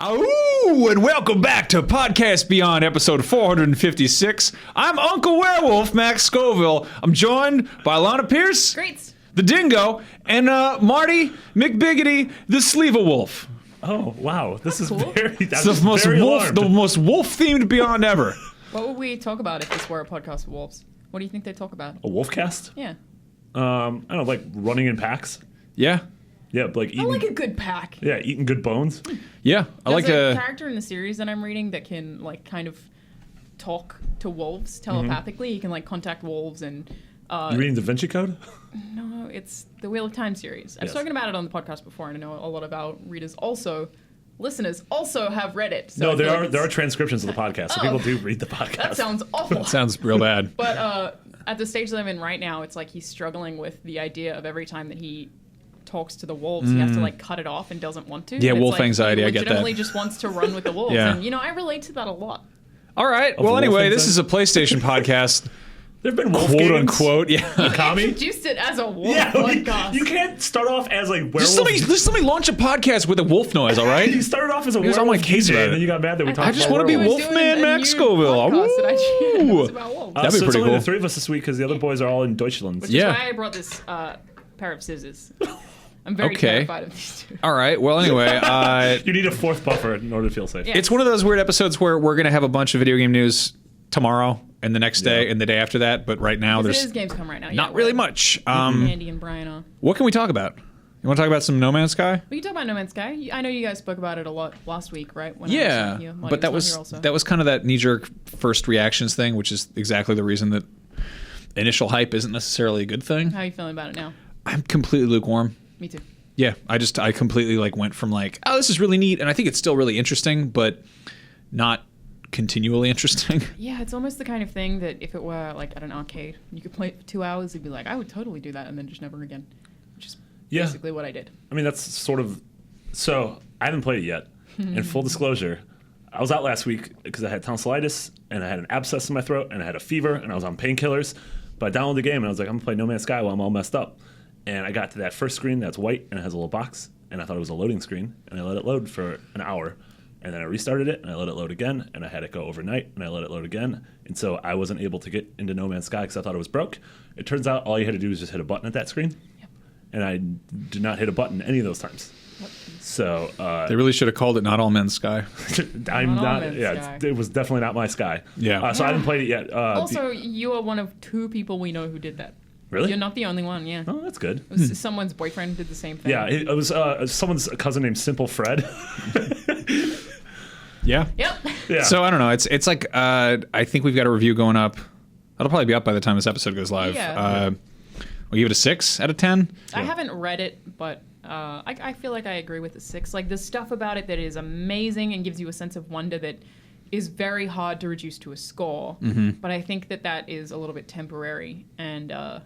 Oh, and welcome back to Podcast Beyond, episode 456. I'm Uncle Werewolf, Max Scoville. I'm joined by Alana Pierce, Great. the Dingo, and Marty McBiggity, the Sleeve-a-Wolf. Oh, wow. This is Cool. very, It's the most wolf-themed Beyond ever. What would we talk about if this were a podcast for wolves? What do you think they'd talk about? A wolf cast? Yeah. I don't know, like running in packs. Yeah, Yeah, like I eating. like a good pack. Yeah, eating good bones. yeah. I like There's a character in the series that I'm reading that can like kind of talk to wolves telepathically. He can like contact wolves and. You reading Da Vinci Code? No, it's the Wheel of Time series. I've Yes. spoken about it on the podcast before, and I know a lot of our listeners also have read it. So No, I feel like there are it's- transcriptions of the podcast, so Oh. people do read the podcast. That sounds awful. sounds real bad. But at the stage that I'm in right now, it's like he's struggling with the idea of every time that he talks to the wolves, he has to like cut it off and doesn't want to. Yeah, And it's wolf like, anxiety, He I get that. legitimately just wants to run with the wolves. Yeah. And, I relate to that a lot. All right. Well, wolf anyway, this things is a PlayStation podcast, There have been wolf quote games. unquote. Yeah. Kami? Introduced it as a wolf Yeah, podcast. you can't start off as like Just werewolf. let me launch a podcast with a wolf noise, all right? You started off as a Here's all werewolf my case DJ, about and it. then you got mad that we talked I just about want to be werewolves. Wolfman Max Scoville. Podcast that I Woo! was about wolves. That'd be so pretty it's only cool. the three of us this week because the other boys are all in Deutschland. Which Yeah. is why I brought this pair of scissors. I'm very Okay. terrified of these two. All right. Well, anyway, You need a fourth buffer in order to feel safe. Yeah. it's one of those weird episodes where we're going to have a bunch of video game news tomorrow and the next day Yeah. and the day after that. But right now, Because it there's is Gamescom right now. not really much. Andy and Brian are. What can we talk about? You want to talk about some No Man's Sky? We can talk about No Man's Sky. I know you guys spoke about it a lot last week, right? When I Yeah, was here. Marty but that not was here also. that was kind of that knee-jerk first reactions thing, which is exactly the reason that initial hype isn't necessarily a good thing. How are you feeling about it now? I'm completely lukewarm. Me too. Yeah, I completely like went from like, oh, this is really neat, and I think it's still really interesting, but not continually interesting. Yeah, it's almost the kind of thing that if it were like at an arcade, you could play it for 2 hours, you'd be like, I would totally do that, and then just never again. Which is Yeah. basically what I did. I mean, that's sort of. So, I haven't played it yet. In full disclosure, I was out last week because I had tonsillitis and I had an abscess in my throat and I had a fever and I was on painkillers. But I downloaded the game and I was like, I'm going to play No Man's Sky while I'm all messed up. And I got to that first screen that's white and it has a little box. And I thought it was a loading screen. And I let it load for an hour. And then I restarted it and I let it load again. And I had it go overnight and I let it load again. And so I wasn't able to get into No Man's Sky because I thought it was broke. It turns out all you had to do was just hit a button at that screen. Yep. And I did not hit a button any of those times. So They really should have called it Not All Men's Sky. I'm Not all not. men's Yeah, sky. it was definitely not my sky. Yeah. So I haven't played it yet. Also, you are one of 2 people we know who did that. Really? You're not the only one, yeah. Oh, that's good. It was someone's boyfriend did the same thing. Yeah, it was someone's cousin named Simple Fred. Yeah. Yep. Yeah. So I don't know. It's like I think we've got a review going up. That'll probably be up by the time this episode goes live. Yeah. We'll give it a 6 out of 10. I haven't read it, but I feel like I agree with the 6. Like, there's stuff about it that is amazing and gives you a sense of wonder that is very hard to reduce to a score. But I think that is a little bit temporary, and I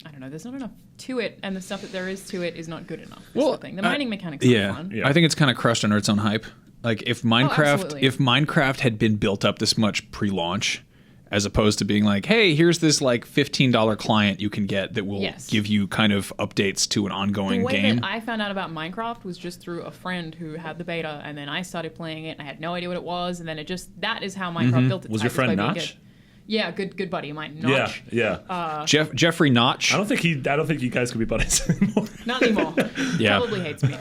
don't know, there's not enough to it, and the stuff that there is to it is not good enough. Well, Well, the mining mechanics are fun. Yeah. I think it's kind of crushed under its own hype. Like if absolutely. Minecraft had been built up this much pre-launch, as opposed to being like, hey, here's this like $15 client you can get that will Yes. give you kind of updates to an ongoing The way game. that I found out about Minecraft was just through a friend who had the beta, and then I started playing it, and I had no idea what it was, and then that is how Minecraft built its Was your hype, friend by being Notch? good. Yeah, good buddy of mine, Notch. Yeah. Jeffrey Notch. I don't think you guys could be buddies anymore. Not anymore. Yeah. Probably hates me.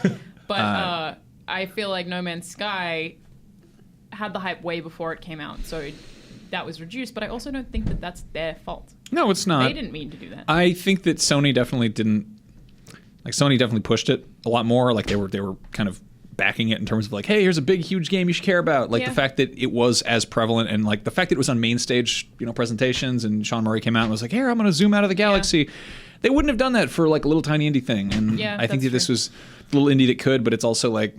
But I feel like No Man's Sky had the hype way before it came out, so that was reduced. But I also don't think that that's their fault. No, it's not. They didn't mean to do that. I think that Sony definitely didn't. Like Sony definitely pushed it a lot more. Like they were kind of backing it in terms of like, hey, here's a big, huge game you should care about. Like Yeah. the fact that it was as prevalent and like the fact that it was on main stage, presentations, and Sean Murray came out and was like, here, I'm going to zoom out of the galaxy. They wouldn't have done that for like a little tiny indie thing. And Yeah, I think that's that this true. was a little indie that could, but it's also like,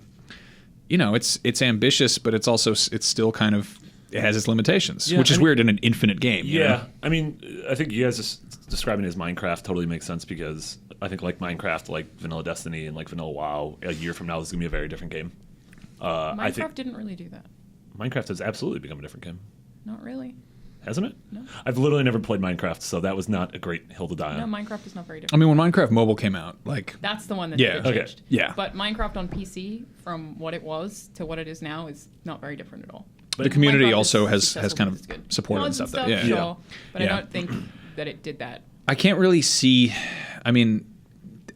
it's ambitious, but it's still kind of, it has its limitations, Yeah, which is I mean- weird in an infinite game. you Yeah, know? I mean, I think you guys just describing it as Minecraft totally makes sense because I think like Minecraft, like Vanilla Destiny and like Vanilla WoW, a year from now this is gonna be a very different game. I Minecraft think didn't really do that. Minecraft has absolutely become a different game. Not really. Hasn't it? No. I've literally never played Minecraft, so that was not a great hill to die No, on. Minecraft is not very I different. mean, when Minecraft Mobile came out, like That's the one that Yeah. they Okay. changed. Yeah. But Minecraft on PC, from what it was to what it is now, is not very different at all. the community Minecraft also is has successful kind because it's of good. supported and Mods stuff. Yeah. sure, but Yeah. I don't think that it did that. I can't really see. I mean,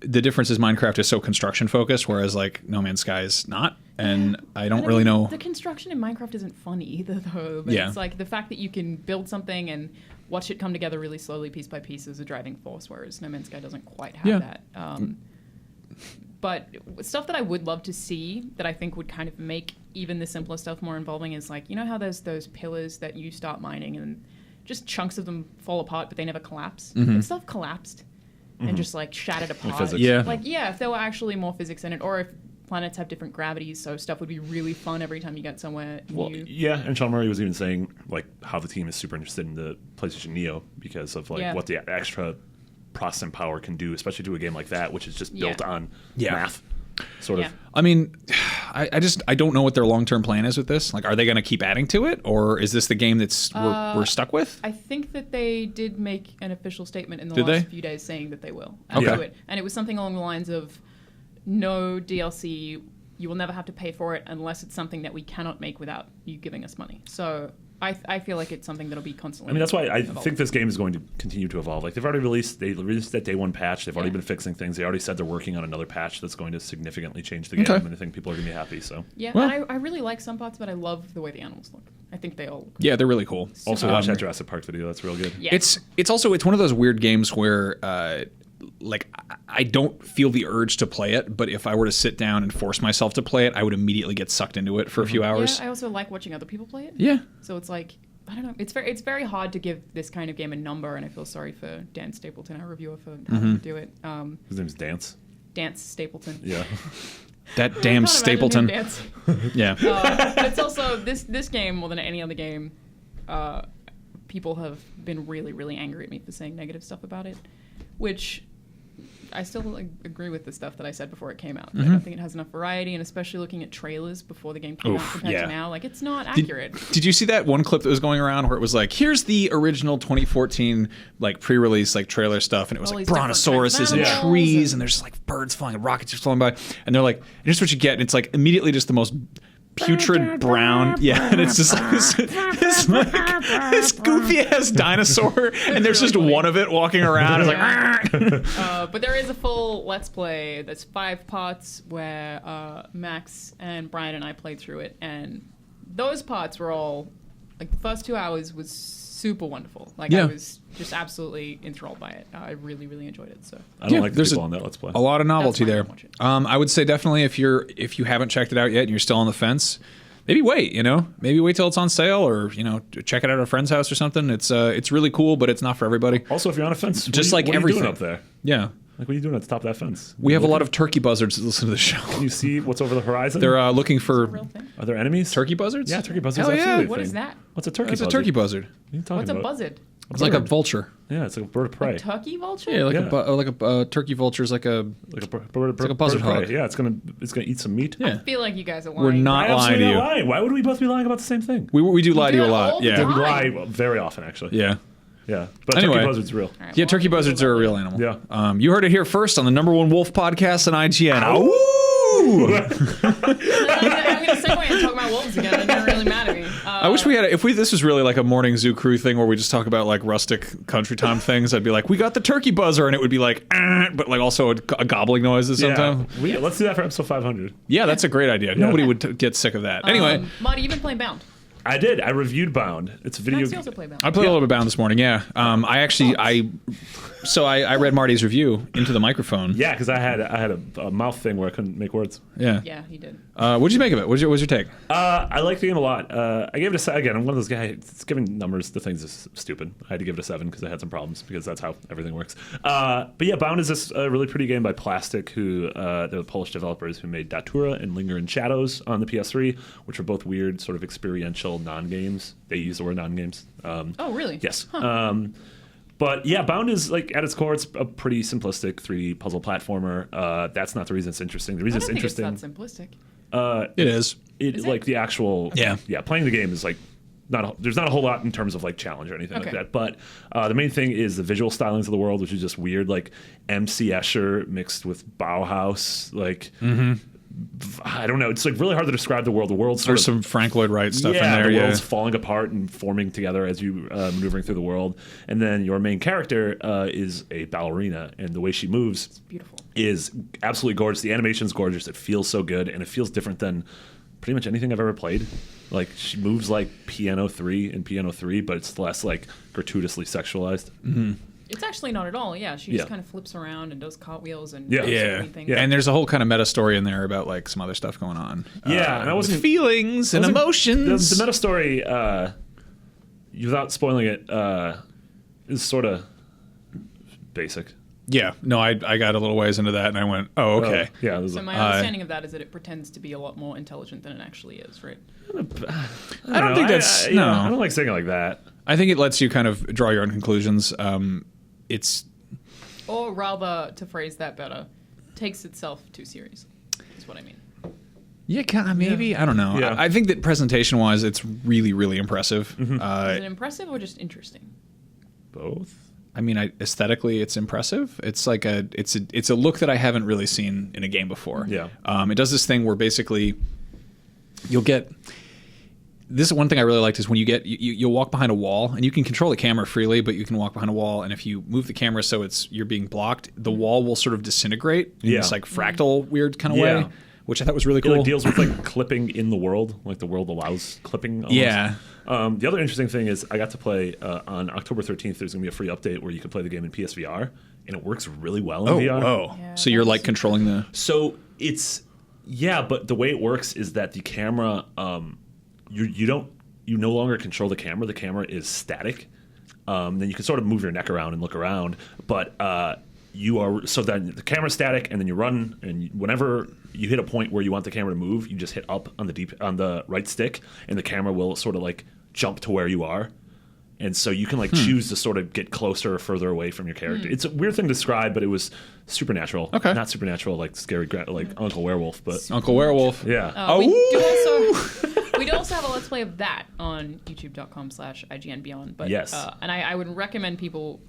the difference is Minecraft is so construction focused, whereas like No Man's Sky is not, and I don't But really know. The construction in Minecraft isn't fun either, though. But Yeah. It's like the fact that you can build something and watch it come together really slowly, piece by piece, is a driving force, whereas No Man's Sky doesn't quite have Yeah. that. But stuff that I would love to see that I think would kind of make even the simpler stuff more involving is like, you know how there's those pillars that you start mining and just chunks of them fall apart, but they never collapse? If stuff collapsed and just like shattered apart. physics. Yeah. Like, yeah, if there were actually more physics in it, or if planets have different gravities, so stuff would be really fun every time you get somewhere Well, new. yeah, and Sean Murray was even saying like how the team is super interested in the PlayStation Neo because of like Yeah. what the extra processing power can do, especially to a game like that, which is just built Yeah. on Yeah. math, sort Yeah. of. I mean, I don't know what their long term plan is with this. Like, are they going to keep adding to it, or is this the game that's we're stuck with? I think that they did make an official statement in the Did last they? few days saying that they will Okay. do it. And it was something along the lines of no DLC, you will never have to pay for it unless it's something that we cannot make without you giving us money. So I feel like it's something that'll be constantly. I mean, that's why I evolving. think this game is going to continue to evolve. Like, they released that day one patch. They've already Yeah. been fixing things. They already said they're working on another patch that's going to significantly change the game, Okay. and I think people are going to be happy. So, Yeah, Well- and I really like some parts, but I love the way the animals look. I think they all look. Yeah, they're really cool. also watch that Jurassic Park video. That's real good. Yeah. It's one of those weird games where like I don't feel the urge to play it, but if I were to sit down and force myself to play it, I would immediately get sucked into it for a few hours. Yeah, I also like watching other people play it. Yeah. So it's like, I don't know. It's very hard to give this kind of game a number, and I feel sorry for Dan Stapleton, our reviewer, for having to do it. His name's Dance. Dance Stapleton. Yeah. That I damn can't Stapleton. imagine him dance. Yeah. But it's also this game more than any other game. People have been really, really angry at me for saying negative stuff about it, which I still agree with the stuff that I said before it came out. I don't think it has enough variety, and especially looking at trailers before the game came out Oof, compared yeah. to now, like it's not accurate. Did you see that one clip that was going around where it was like, here's the original 2014 like pre-release like trailer stuff, and it was All like these different brontosauruses and kinds of animals trees, and- and there's just like birds flying, and rockets just flying by, and they're like, here's what you get, and it's like immediately just the most putrid brown, yeah, and it's just like this goofy ass dinosaur, and there's just really funny. one of it walking around. It's like, But there is a full Let's Play that's 5 parts where Max and Brian and I played through it, and those parts were all like the first 2 hours was super wonderful. Like Yeah. I was just absolutely enthralled by it. I really, really enjoyed it. So I don't Yeah, like the there's people a- on that Let's Play. a lot of novelty fine, there. I'll watch it. I would say definitely if you haven't checked it out yet and you're still on the fence, maybe wait. Maybe wait till it's on sale, or check it out at a friend's house or something. It's really cool, but it's not for everybody. Also, if you're on a fence, Just what like are you everything. doing up there? Yeah, Like, what are you doing at the top of that fence? we have a lot of turkey buzzards that listen to the show. Can you see what's over the horizon? They're looking for real thing. Are there enemies? turkey buzzards. Yeah, turkey buzzards. Hell yeah. Absolutely. What a is thing. that? What's a turkey It's a buzzard? turkey buzzard. What are you talking What's a about? buzzard? It's like a vulture. Yeah, it's like a bird of prey. Turkey vulture? Yeah, like Yeah. a turkey vulture is like a. Like a bird like a buzzard of prey. hog. Yeah, it's gonna eat some meat. Yeah. I feel like you guys are lying. We're not I'm lying to absolutely you. not lying. Why would we both be lying about the same thing? We do lie to do you a it lot. all the Yeah. We time. lie very often, actually. Yeah. Yeah. But Anyway. turkey buzzard's real. All right, Yeah, well, turkey I'll buzzards do are a that real later. animal. Yeah. You heard it here first on the #1 wolf podcast on IGN. Ow. Ooh! I'm going to segue and talk about wolves again. It doesn't really matter to me. I wish we had. This was really like a morning zoo crew thing where we just talk about like rustic country time things. I'd be like, we got the turkey buzzer, and it would be like, but like also a gobbling noises sometimes. Yeah. Let's do that for episode 500. Yeah, that's a great idea. Nobody would get sick of that. Anyway, Marty, you've been playing Bound. I did. I reviewed Bound. It's a video Max, you game. also play Bound. I played a little bit Bound this morning. Yeah, I read Marty's review into the microphone. Yeah, because I had a mouth thing where I couldn't make words. Yeah. Yeah, he did. What'd you make of it? What's your take? I like the game a lot. I gave it again. I'm one of those guys. It's giving numbers to things is stupid. I had to give it a 7 because I had some problems because that's how everything works. But yeah, Bound is this really pretty game by Plastic, who they're the Polish developers who made Datura and Linger in Shadows on the PS3, which are both weird sort of experiential non-games. They use the word non-games. Oh, really? Yes. Huh. But yeah, Bound is like at its core, it's a pretty simplistic 3D puzzle platformer. That's not the reason it's interesting. The I reason don't it's think interesting, it's that simplistic. It is. it Is like it? the actual Yeah. playing the game is like there's not a whole lot in terms of like challenge or anything Okay. like that. But the main thing is the visual stylings of the world, which is just weird, like MC Escher mixed with Bauhaus. Like I don't know. It's like really hard to describe the world. The world's sort There's of some Frank Lloyd Wright stuff in there. the Yeah. world's falling apart and forming together as you maneuvering through the world. And then your main character is a ballerina, and the way she moves Beautiful. is absolutely gorgeous. The animation's gorgeous. It feels so good, and it feels different than pretty much anything I've ever played. Like she moves like Piano 3 in Piano 3, but it's less like gratuitously sexualized. It's actually not at all. Yeah, she Yeah. just kind of flips around and does cartwheels and Yeah. does Yeah. everything. Yeah. And there's a whole kind of meta story in there about like some other stuff going on. Yeah, and I with wasn't- feelings and emotions. The meta story, without spoiling it, is sort of basic. Yeah, no, I got a little ways into that and I went, oh, okay. Yeah. There's So my understanding of that is that it pretends to be a lot more intelligent than it actually is, right? I don't think that's no. I don't like saying it like that. I think it lets you kind of draw your own conclusions. It's Or rather, to phrase that better, takes itself too seriously, is what I mean. yeah, maybe I don't know. Yeah. I think that presentation wise, it's really, really impressive. Is it impressive or just interesting? Both. I mean, aesthetically, it's impressive. It's like it's a look that I haven't really seen in a game before. Yeah. It does this thing where basically you'll get. This is one thing I really liked is when you'll walk behind a wall and you can control the camera freely, but you can walk behind a wall, and if you move the camera so you're being blocked, the wall will sort of disintegrate in this like fractal weird kind of Yeah. way, which I thought was really It cool. like deals with like clipping in the world, like the world allows clipping. Almost. Yeah. The other interesting thing is I got to play on October 13th. There's gonna be a free update where you can play the game in PSVR, and it works really well in VR. Whoa! Yeah, So you're that like was- controlling the. So it's but the way it works is that the camera, you no longer control the camera. The camera is static. Then you can sort of move your neck around and look around, but then the camera's static, and then you run, and whenever you hit a point where you want the camera to move, you just hit up on the right stick, and the camera will sort of like jump to where you are. And so you can like choose to sort of get closer or further away from your character. It's a weird thing to describe, but it was supernatural. Okay. Not supernatural like scary, like Uncle Werewolf, but Uncle Werewolf. yeah. We do also have a Let's Play of that on youtube.com/IGNBeyond. But, Yes. And I would recommend people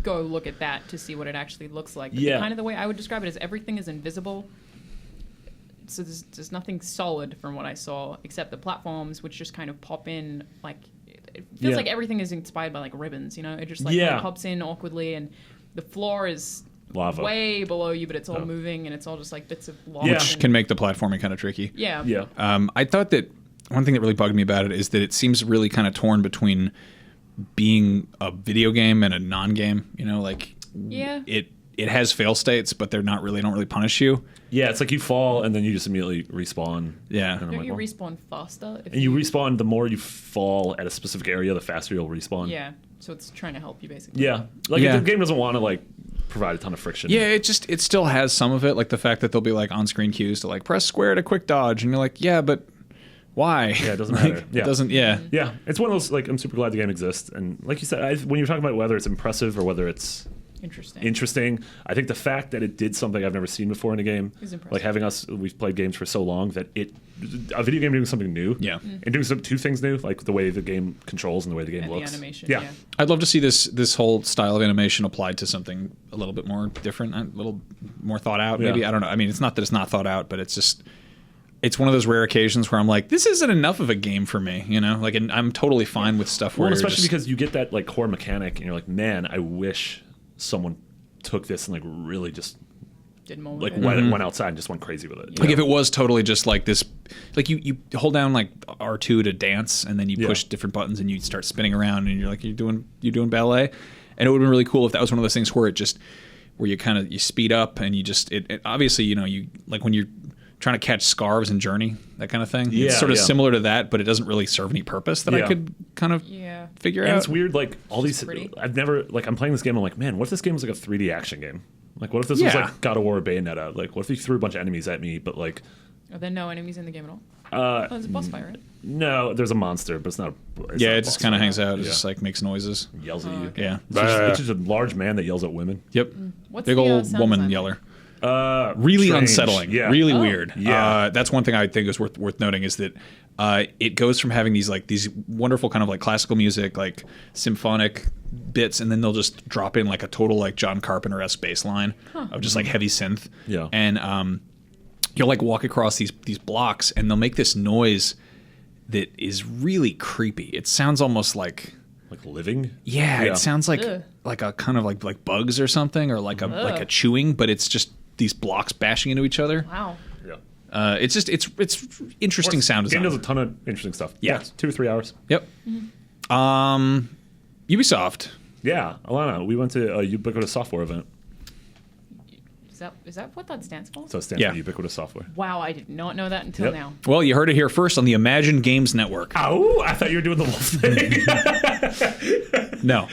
go look at that to see what it actually looks like. But Yeah. kind of the way I would describe it is everything is invisible. So there's nothing solid from what I saw, except the platforms, which just kind of pop in like... It feels Yeah. like everything is inspired by like ribbons, you know? It just like Yeah. kind of pops in awkwardly, and the floor is Lava. way below you, but it's all Oh. moving, and it's all just like bits of lava. Yeah. Which can make the platforming kind of tricky. Yeah. Yeah. I thought that one thing that really bugged me about it is that it seems really kind of torn between being a video game and a non-game. You know, like Yeah. it has fail states, but don't really punish you. Yeah, it's like you fall and then you just immediately respawn. Yeah. And I'm Don't like, you well- respawn faster? If And you respawn the more you fall at a specific area, the faster you'll respawn. Yeah, so it's trying to help you basically. Yeah. Like Yeah. the game doesn't want to like provide a ton of friction. Yeah, it still has some of it, like the fact that there'll be like on-screen cues to like press square to quick dodge, and you're like, yeah, but why? Yeah, it doesn't Like, matter. Yeah. It doesn't. Yeah. Yeah, it's one of those like I'm super glad the game exists, and like you said, when you're talking about whether it's impressive or whether it's interesting, I think the fact that it did something I've never seen before in a game, Is impressive. like we've played games for so long that a video game doing something new, Yeah. and doing two things new, like the way the game controls and the way the game And looks, the animation. yeah. Yeah. I'd love to see this whole style of animation applied to something a little bit more different, a little more thought out. Maybe Yeah. I don't know. I mean, it's not that it's not thought out, but it's one of those rare occasions where I'm like, this isn't enough of a game for me. You know, like, and I'm totally fine with stuff where Well, you're especially just- because you get that like core mechanic, and you're like, man, I wish someone took this and like really just Did more with like it. went outside and just went crazy with it. like if it was totally just like this, like you hold down like R2 to dance, and then you Yeah. push different buttons and you start spinning around, and you're like you're doing ballet, and it would have been really cool if that was one of those things where you kind of you speed up and you just it obviously you like when you're trying to catch scarves in Journey, that kind of thing. Yeah, it's sort of yeah. similar to that, but it doesn't really serve any purpose that I Yeah. could kind of Yeah. figure And out. it's weird, like all these. pretty. I've never like I'm playing this game. I'm like, man, what if this game was like a 3D action game? Like, what if this was Yeah. like God of War or Bayonetta? Like, what if you threw a bunch of enemies at me, but like, Are there no enemies in the game at all? Oh, there's a boss fight, right? no, there's a monster, but it's not. It's Yeah, not a it just boss kind of fight. hangs out. It Yeah. just like makes noises. Yells at Oh, you. okay. Yeah. It's just a large man that yells at women. Yep. What's Big the, old sound woman design? yeller. Really strange. unsettling. Yeah. Really weird. Yeah. That's one thing I think is worth noting is that it goes from having these wonderful kind of like classical music, like symphonic bits, and then they'll just drop in like a total like John Carpenter-esque bass line of just like heavy synth. Yeah. And you'll like walk across these blocks, and they'll make this noise that is really creepy. It sounds almost like living. Yeah, it sounds like Ugh. like a kind of like bugs or something, or like a chewing, but it's just these blocks bashing into each other. Wow. Yeah. It's interesting sound The game design. does a ton of interesting stuff. Yeah. It's 2 or 3 hours. Yep. Ubisoft. Yeah, Alana, we went to a Ubiquitous Software event. Is that what that stands for? So it stands Yeah. for Ubiquitous Software. Wow, I did not know that until Yep. now. Well, you heard it here first on the Imagine Games Network. Oh, I thought you were doing the wolf thing. No.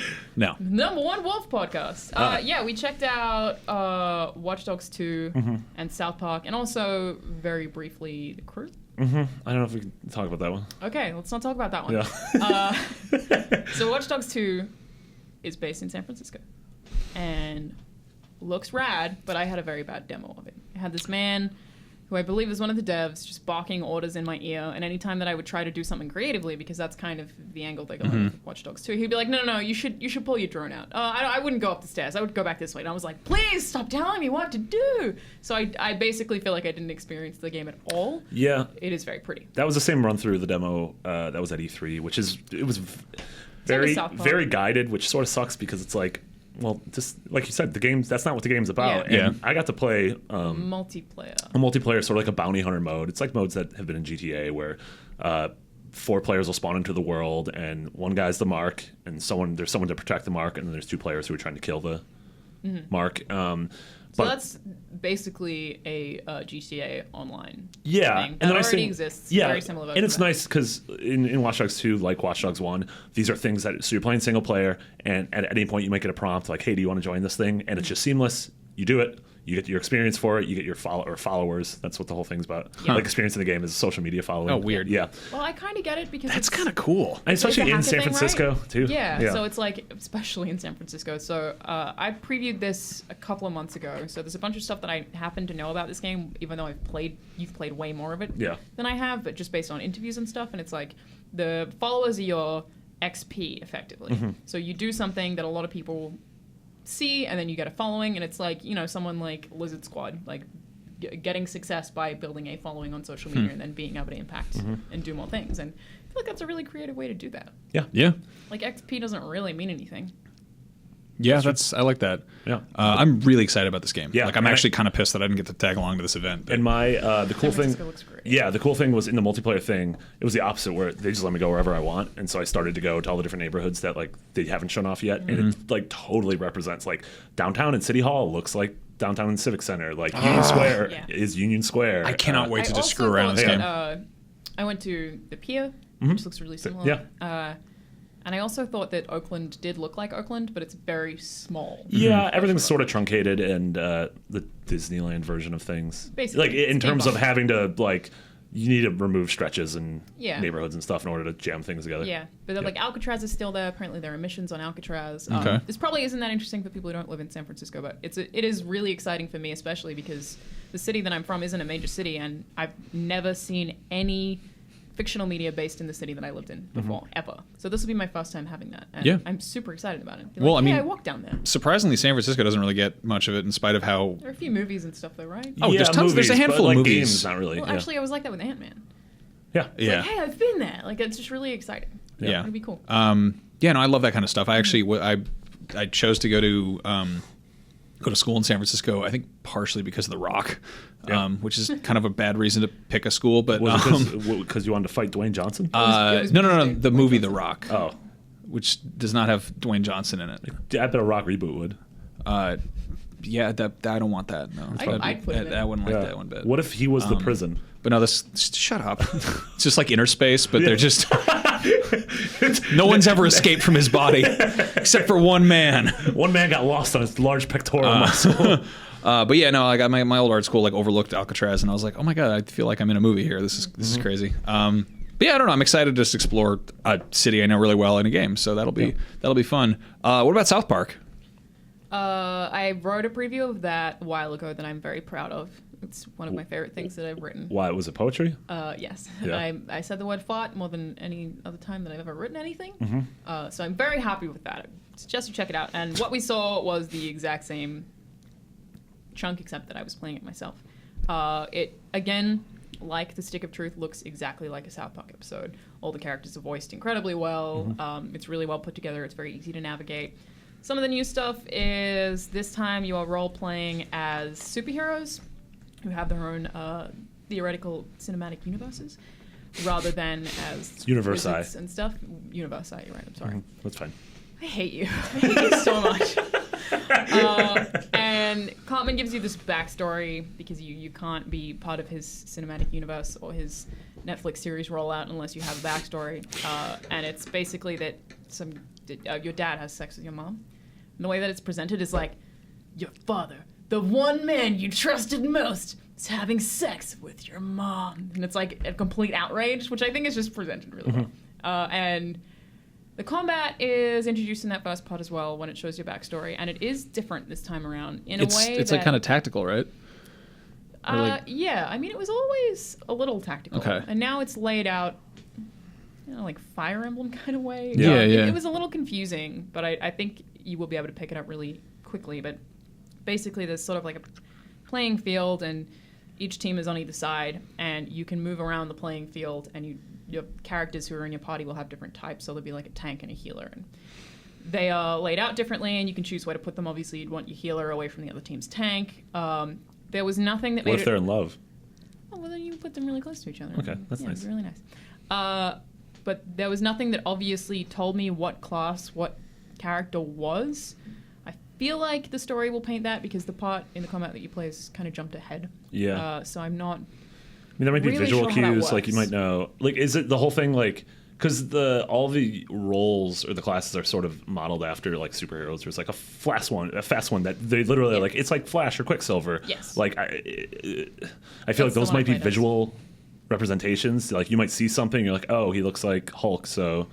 Number one Wolf podcast. Yeah, we checked out Watch Dogs 2 and South Park, and also very briefly The Crew. I don't know if we can talk about that one. Okay, let's not talk about that one. Yeah. So Watch Dogs 2 is based in San Francisco and looks rad, but I had a very bad demo of it. I had this man who I believe is one of the devs just barking orders in my ear, and anytime that I would try to do something creatively, because that's kind of the angle they go with Watch Dogs 2, he'd be like, no, you should pull your drone out. I wouldn't go up the stairs. I would go back this way. And I was like, please stop telling me what to do. So I basically feel like I didn't experience the game at all. Yeah. It is very pretty. That was the same run through the demo that was at E3, which is very South Park. very guided, which sort of sucks because it's like, well, just like you said, the game's that's not what the game's about. Yeah. And I got to play Multiplayer. a multiplayer, sort of like a bounty hunter mode. It's like modes that have been in GTA where 4 players will spawn into the world, and one guy's the mark, and there's someone to protect the mark, and then there's 2 players who are trying to kill the mark. So that's basically a GTA Online Yeah, thing. and That then I already think exists. Yeah, Very similar. and it's version of nice because in Watch Dogs 2, like Watch Dogs 1, these are things that so you're playing single player, and at any point you might get a prompt like, "Hey, do you want to join this thing?" And it's just seamless. You do it. You get your experience for it. You get your followers. That's what the whole thing's about. Like experience in the game is social media following. Oh, weird. Yeah, that. Well, I kind of get it because That's it's kind of cool. and especially it's a in hacker San thing, Francisco right? too. Yeah, so it's like, especially in San Francisco. So I previewed this a couple of months ago. So there's a bunch of stuff that I happen to know about this game, even though you've played way more of it than I have, but just based on interviews and stuff. And it's like the followers are your XP effectively. So you do something that a lot of people see, and then you get a following, and it's like, someone like Lizard Squad, like getting success by building a following on social media and then being able to impact and do more things. And I feel like that's a really creative way to do that. Yeah. Like XP doesn't really mean anything. Yeah, I like that. Yeah. I'm really excited about this game. Yeah, Like I'm and actually kind of pissed that I didn't get to tag along to this event. But And my the cool San thing, Francisco looks great. yeah, the cool thing was in the multiplayer thing. It was the opposite, where they just let me go wherever I want, and so I started to go to all the different neighborhoods that like they haven't shown off yet, and it like totally represents like downtown and City Hall looks like downtown and Civic Center, like Union Square Yeah. is Union Square. I cannot wait to I just screw also around with this thought game. that, I went to the Pier, which looks really similar. Yeah. And I also thought that Oakland did look like Oakland, but it's very small. Yeah, everything's sort of truncated, and the Disneyland version of things. Basically, like in it's terms of Bebop. having to like, you need to remove stretches and Yeah. neighborhoods and stuff in order to jam things together. Yeah, but like Alcatraz is still there. Apparently, there are missions on Alcatraz. Okay. This probably isn't that interesting for people who don't live in San Francisco, but it is really exciting for me, especially because the city that I'm from isn't a major city, and I've never seen any fictional media based in the city that I lived in before, ever. So this will be my first time having that, and Yeah. I'm super excited about it. Be Well, like, I mean- hey, I walked down there. Surprisingly, San Francisco doesn't really get much of it, in spite of how. There are a few movies and stuff, though, right? Oh, there's tons. There's a movies, handful but, of like, movies. Games, not really. Well, yeah. actually, I was like that with Ant-Man. yeah. Yeah. Like, hey, I've been there. Like, it's just really exciting. Yeah. It'd be cool. Yeah, no, I love that kind of stuff. I actually, I chose to go to school in San Francisco. I think partially because of The Rock, which is kind of a bad reason to pick a school. But Was it because you wanted to fight Dwayne Johnson? It was no, interesting. the movie The Rock, Oh, which does not have Dwayne Johnson in it. I bet a Rock reboot would. Yeah, that I don't want that. No, I'd put it in. I wouldn't like Yeah. that one bit. What if he was the prison? But no, shut up. It's just like inner space, but they're just no one's ever escaped from his body except for one man. One man got lost on his large pectoral muscle. But yeah, no, I got my old art school like overlooked Alcatraz, and I was like, oh my god, I feel like I'm in a movie here. This is crazy. But yeah, I don't know. I'm excited to just explore a city I know really well in a game, so that'll be fun. What about South Park? I wrote a preview of that a while ago that I'm very proud of. It's one of my favorite things that I've written. Why? Was it poetry? Yes. Yeah. I said the word fart more than any other time that I've ever written anything. Mm-hmm. So I'm very happy with that. I suggest you check it out. And what we saw was the exact same chunk, except that I was playing it myself. It, again, like The Stick of Truth, looks exactly like a South Park episode. All the characters are voiced incredibly well. Mm-hmm. It's really well put together. It's very easy to navigate. Some of the new stuff is this time you are role-playing as superheroes who have their own theoretical cinematic universes, rather than as Universi. wizards and stuff. Universi, you're right. I'm sorry. That's fine. I hate you. I hate you so much. And Cartman gives you this backstory because you can't be part of his cinematic universe or his Netflix series rollout unless you have a backstory. And it's basically that your dad has sex with your mom. And the way that it's presented is like, your father, the one man you trusted most, is having sex with your mom. And it's like a complete outrage, which I think is just presented really well. And the combat is introduced in that first part as well when it shows your backstory, and it is different this time around in a way It's that, like kind of tactical, right? yeah, I mean, it was always a little tactical. Okay. And now it's laid out, like Fire Emblem kind of way. Yeah, It was a little confusing, but I think you will be able to pick it up really quickly. But basically, there's sort of like a playing field, and each team is on either side, and you can move around the playing field, and your characters who are in your party will have different types, so there'll be like a tank and a healer. And they are laid out differently, and you can choose where to put them. Obviously, you'd want your healer away from the other team's tank. There was nothing that made What if they're in love? Oh, well, then you put them really close to each other. Okay, that's nice. It's really nice. But there was nothing that obviously told me what class, what character was. I feel like the story will paint that because the part in the combat that you play is kind of jumped ahead. Yeah. So I'm not. I mean, there might be really visual sure how that cues, like you works. might know. Like, is it the whole thing like? Because all the roles or the classes are sort of modeled after like superheroes. There's like a fast one that they literally like. It's like Flash or Quicksilver. Yes. Like I feel like the those one I might be played as. visual representations. Like you might see something, you're like, oh, he looks like Hulk, so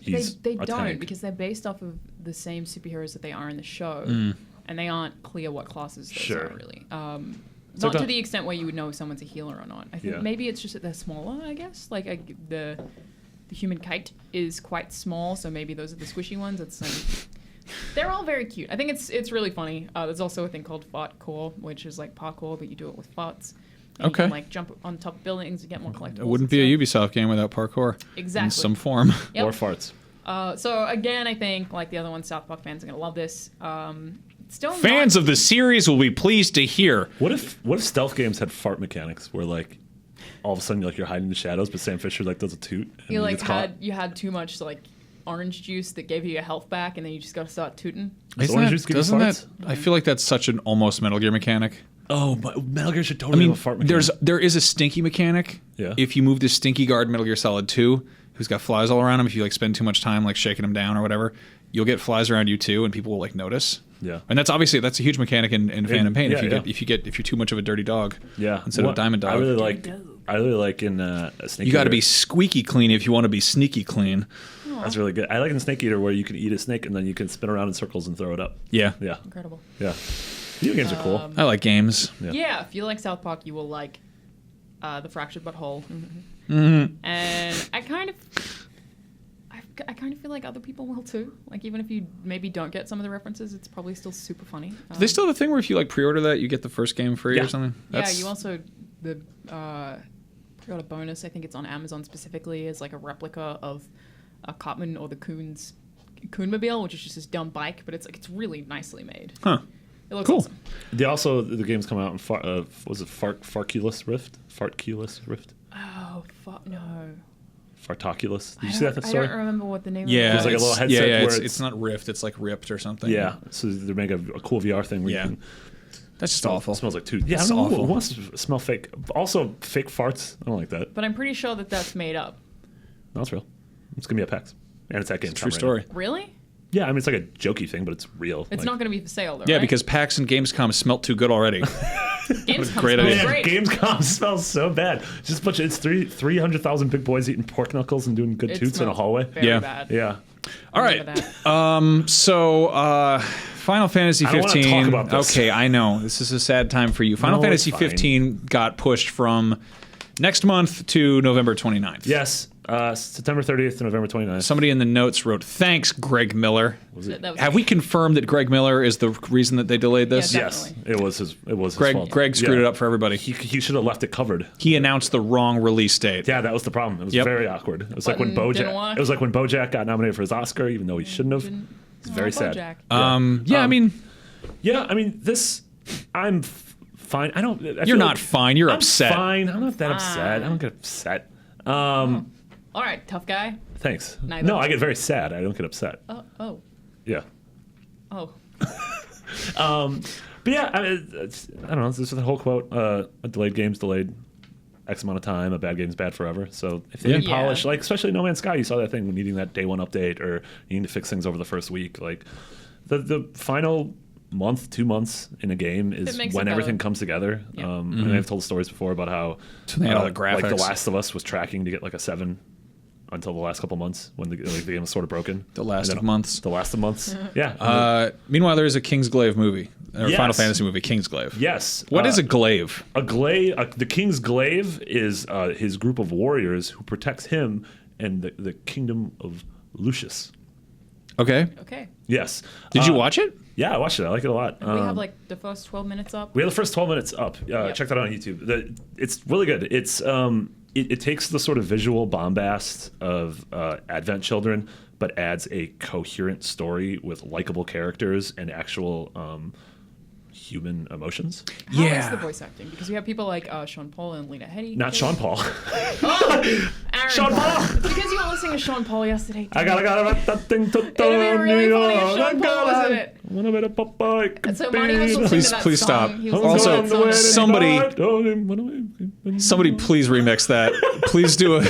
he's They a don't tank. because they're based off of the same superheroes that they are in the show, and they aren't clear what classes those Sure. are really. So Not to the- the extent where you would know if someone's a healer or not. I think Yeah. maybe it's just that they're smaller. I guess like the human kite is quite small, so maybe those are the squishy ones. They're all very cute. I think it's really funny. There's also a thing called fartcore, which is like parkour, but you do it with farts. And Okay. You can, like jump on top of buildings and get more collectibles. It wouldn't and be a stuff. Ubisoft game without parkour. Exactly. In some form. Yep. Or farts. So again, I think like the other one, South Park fans are gonna love this. Still Fans not, of the series will be pleased to hear. What if stealth games had fart mechanics where like all of a sudden you're hiding in the shadows, but Sam Fisher like does a toot and you he gets caught? had too much like orange juice that gave you your health back, and then you just gotta start tooting. So orange juice give you doesn't farts? I feel like that's such an almost Metal Gear mechanic. Oh, but Metal Gear should I totally mean, have a fart mechanic. there is a stinky mechanic. Yeah. If you move this stinky guard in Metal Gear Solid 2, who's got flies all around him, if you like spend too much time like shaking him down or whatever, you'll get flies around you too, and people will like notice. Yeah. And that's a huge mechanic in Phantom Pain. yeah, if you're too much of a dirty dog. Yeah. Instead of Diamond Dog. I really like in Snake You got to Eater. be squeaky clean if you want to be sneaky clean. That's really good. I like in Snake Eater where you can eat a snake and then you can spin around in circles and throw it up. Yeah. Yeah. Incredible. Yeah. Video games are cool. I like games. Yeah, if you like South Park, you will like the Fractured Butthole. And I kind of feel like other people will too. Like even if you maybe don't get some of the references, it's probably still super funny. Do they still have a thing where if you like pre-order that, you get the first game free Yeah. or something? Yeah, you also the pre-order bonus. I think it's on Amazon specifically is like a replica of a Cartman or the Coonmobile, which is just this dumb bike, but it's really nicely made. Huh. It looks Cool. awesome. The games come out in was it Farculus Rift? Farculus Rift? Oh fuck no! Fartoculus. Did you I see that don't- story? I don't remember what the name. Yeah, of There's like a it's- little headset Yeah, where it's, it's- not Rift. It's like Ripped or something. Yeah. So they're making a cool VR thing where Yeah. you can. That's just awful. It smells like tooth. Yeah, It's I don't know. awful. Who wants to smell fake? Also, fake farts. I don't like that. But I'm pretty sure that that's made up. No, it's real. It's gonna be at PAX, and it's at GameStop. True right story. Really? now. Yeah, I mean it's like a jokey thing, but it's real. It's not going to be for sale though. Yeah, right? because PAX and Gamescom smelt too good already. Gamescom great smells idea. great. Gamescom smells so bad. Just a bunch of 300,000 big boys eating pork knuckles and doing good It toots in a smells hallway. Very Yeah. bad. Yeah. All right. Remember that. So Final Fantasy I don't 15. wanna talk about this. Okay, I know. This is a sad time for you. Final No, Fantasy it's fine. 15 got pushed from next month to November 29th. Yes, September 30th to November 29th. Somebody in the notes wrote, "Thanks, Greg Miller." That was Have we confirmed that Greg Miller is the reason that they delayed this? Yeah, Yes, definitely. it was his Greg fault. Greg screwed Yeah. it up for everybody. He should have left it covered. He announced the wrong release date. Yeah, that was the problem. It was Yep. very awkward. It was like when Button didn't BoJack. watch. It was like when BoJack got nominated for his Oscar, even though he shouldn't have. It's very sad. BoJack. I mean, Yeah, I mean this. I'm fine. I don't. I you're feel not like fine. You're I'm upset. Fine. I'm not that upset. I don't get upset. All right, tough guy. Thanks. Neither. No, I get very sad. I don't get upset. Oh. Yeah. Oh. But yeah, I don't know. This is the whole quote: "A delayed game's delayed X amount of time. A bad game's bad forever." So if they Yeah. need Yeah. polish, like especially No Man's Sky, you saw that thing needing that day one update or needing to fix things over the first week. Like the final month, 2 months in a game is makes it when better. everything comes together. Yeah. And I've told stories before about how they had all the like The graphics. Last of Us was tracking to get like a 7 until the last couple months when the game was sort of broken. The last And then of months. The last of months. Yeah. Meanwhile, there is a Kingsglaive movie, or Yes. Final Fantasy movie, Kingsglaive. yes. What is a glaive? A glaive, the king's glaive is his group of warriors who protects him and the kingdom of Lucius. Okay. Okay. Yes. Did you watch it? Yeah, I watched it. I like it a lot. We have like the first 12 minutes up. We have the first 12 minutes up. Check that out on YouTube. It's really good. It's it takes the sort of visual bombast of Advent Children, but adds a coherent story with likable characters and actual human emotions. How is the voice acting? Because we have people like Sean Paul and Lena Headey. Not Sean Paul. Aaron Sean Paul! It's because you were listening to Sean Paul yesterday. I got that thing to It'd be really funny if Sean Paul was in it. Want a bit of Popeye? And so Marty was listening to that Please song. stop. He was Also, listening to that song. Somebody please remix that. Please do a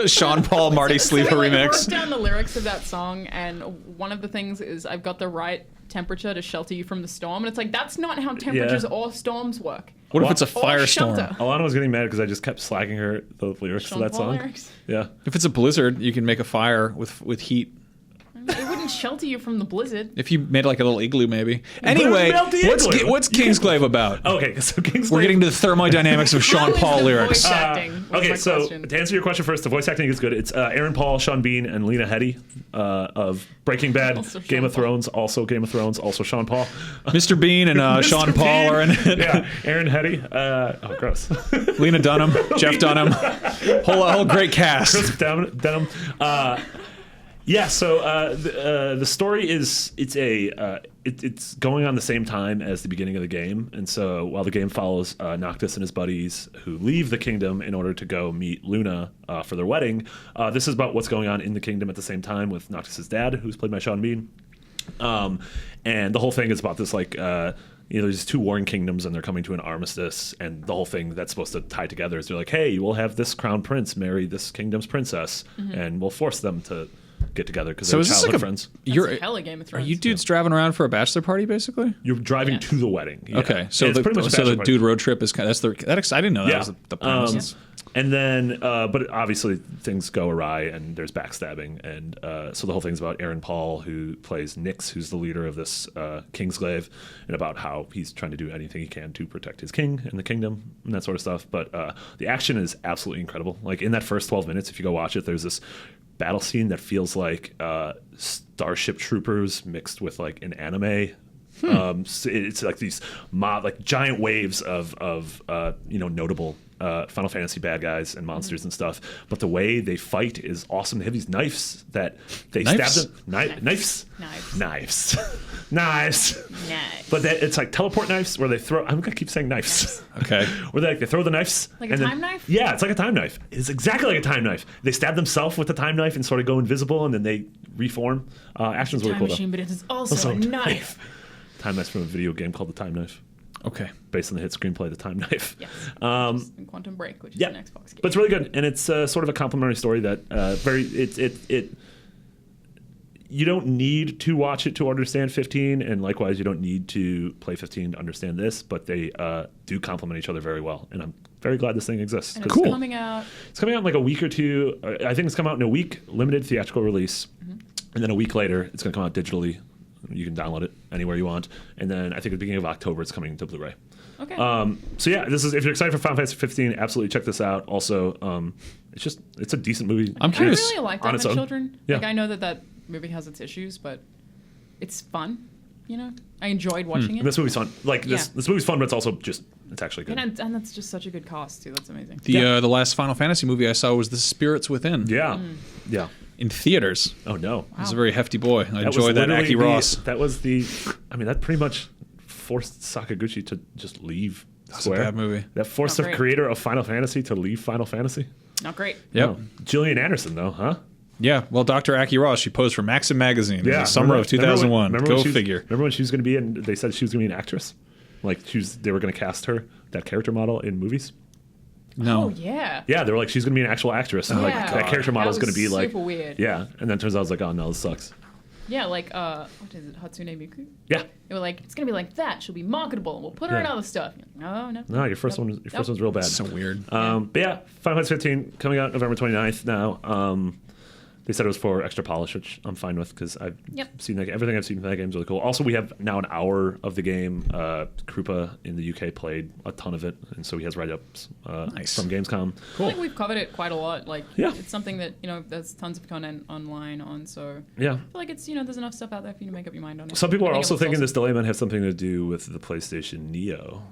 Sean Paul Marty So Sleeper we remix. wrote down the lyrics of that song, and one of the things is I've got the right temperature to shelter you from the storm, and it's like that's not how temperatures or storms work. What if it's a Or firestorm? shelter. Alana was getting mad because I just kept slacking her the lyrics Sean to that Paul song. lyrics. Yeah. If it's a blizzard, you can make a fire with heat. It wouldn't shelter you from the blizzard. If you made like a little igloo, maybe. Anyway, melt the igloo. what's Kingsglaive about? Okay, so Kingsglaive. We're getting to the thermodynamics of Sean How is Paul the lyrics. voice acting? Was Okay, my so question. to answer your question first, the voice acting is good. It's Aaron Paul, Sean Bean, and Lena Headey of Breaking Bad, Also Game Sean of Paul. Thrones, also Game of Thrones, also Sean Paul. Mr. Bean and Sean Mr. Paul Bean. are in it. Yeah, Aaron Headey. Oh, gross. Lena Dunham, Jeff Dunham, whole great cast. Chris Denham. Yeah, so the story is it's going on the same time as the beginning of the game, and so while the game follows Noctis and his buddies who leave the kingdom in order to go meet Luna for their wedding, this is about what's going on in the kingdom at the same time with Noctis's dad, who's played by Sean Bean, and the whole thing is about this like. There's two warring kingdoms and they're coming to an armistice, and the whole thing that's supposed to tie together is they're like, hey, we'll have this crown prince marry this kingdom's princess, and we'll force them to get together because So they're is this childhood like a friends. you're hella Game of are Thrones. you dudes driving around for a bachelor party basically? You're driving Yes. to the wedding. Yeah. Okay, so And it's pretty much a the bachelor party. dude road trip is kind of I didn't know that was the premise. And then, but obviously things go awry and there's backstabbing. And so the whole thing's about Aaron Paul, who plays Nyx, who's the leader of this Kingsglaive, and about how he's trying to do anything he can to protect his king and the kingdom and that sort of stuff. But the action is absolutely incredible. Like in that first 12 minutes, if you go watch it, there's this battle scene that feels like Starship Troopers mixed with like an anime. So it's like these giant waves of notable Final Fantasy bad guys and monsters and stuff. But the way they fight is awesome. They have these knives that they Knives? stab them. Knives. Knives. Knives. But it's like teleport knives where they throw. I'm gonna keep saying knives. Okay. Where they throw the knives. Like a and then- time knife? Yeah, it's like a time knife. It's exactly like a time knife. They stab themselves with the time knife and sort of go invisible, and then they reform. Action's really Time cool machine, though. but it is also a knife. Time Knife's from a video game called The Time Knife, Okay. based on the hit screenplay The Time Knife. Yes. In Quantum Break, which is Yeah, an Xbox game. but it's really good, and it's sort of a complimentary story that you don't need to watch it to understand 15, and likewise, you don't need to play 15 to understand this, but they do complement each other very well, and I'm very glad this thing exists. And 'cause it's Cool. coming out. It's coming out in like a week or two. I think it's come out in a week, limited theatrical release, and then a week later, it's going to come out digitally You can download it anywhere you want. And then I think at the beginning of October, it's coming to Blu-ray. Okay. So yeah, this is if you're excited for Final Fantasy 15, absolutely check this out. Also, it's a decent movie. I'm I curious. really like on that its in own. children. Yeah. Like I know that movie has its issues, but it's fun. You know, I enjoyed watching it. And this movie's fun. Like this movie's fun, but it's also it's actually good. And that's just such a good cast too. That's amazing. The last Final Fantasy movie I saw was The Spirits Within. Yeah, yeah. In theaters. Oh no, It was a very hefty boy. I was enjoyed that literally Aki Ross. That was that pretty much forced Sakaguchi to just leave That's Square. a bad movie. That forced Not the great. creator of Final Fantasy to leave Final Fantasy. Not great. Yep. No. Gillian Anderson though, huh? Yeah. Well, Dr. Aki Ross, she posed for Maxim magazine in Yeah, the summer of 2001. Remember Go when she was- figure. Remember when she was going to be in? They said she was going to be an actress. Like they were going to cast her, that character model, in movies. No. Oh yeah. Yeah, they were like, she's going to be an actual actress, and like Yeah. that character model is That going to be was like, super weird. yeah. And then it turns out I was like, oh no, this sucks. Yeah, like what is it, Hatsune Miku? Yeah. They were like, it's gonna be like that. She'll be marketable, and we'll put her in Yeah. other stuff. No, no. No, your first one's real bad. So weird. But yeah, Final Fantasy 15 coming out November 29th now. They said it was for extra polish, which I'm fine with because I've Yep. seen everything I've seen from that game is really cool. Also, we have now an hour of the game. Krupa in the UK played a ton of it, and so he has write-ups Nice. from Gamescom. I think we've covered it quite a lot. Like, Yeah. it's something that there's tons of content online on. So Yeah. I feel like it's there's enough stuff out there for you to make up your mind on it. Some people I are think also it was thinking awesome. this delay might have something to do with the PlayStation Neo.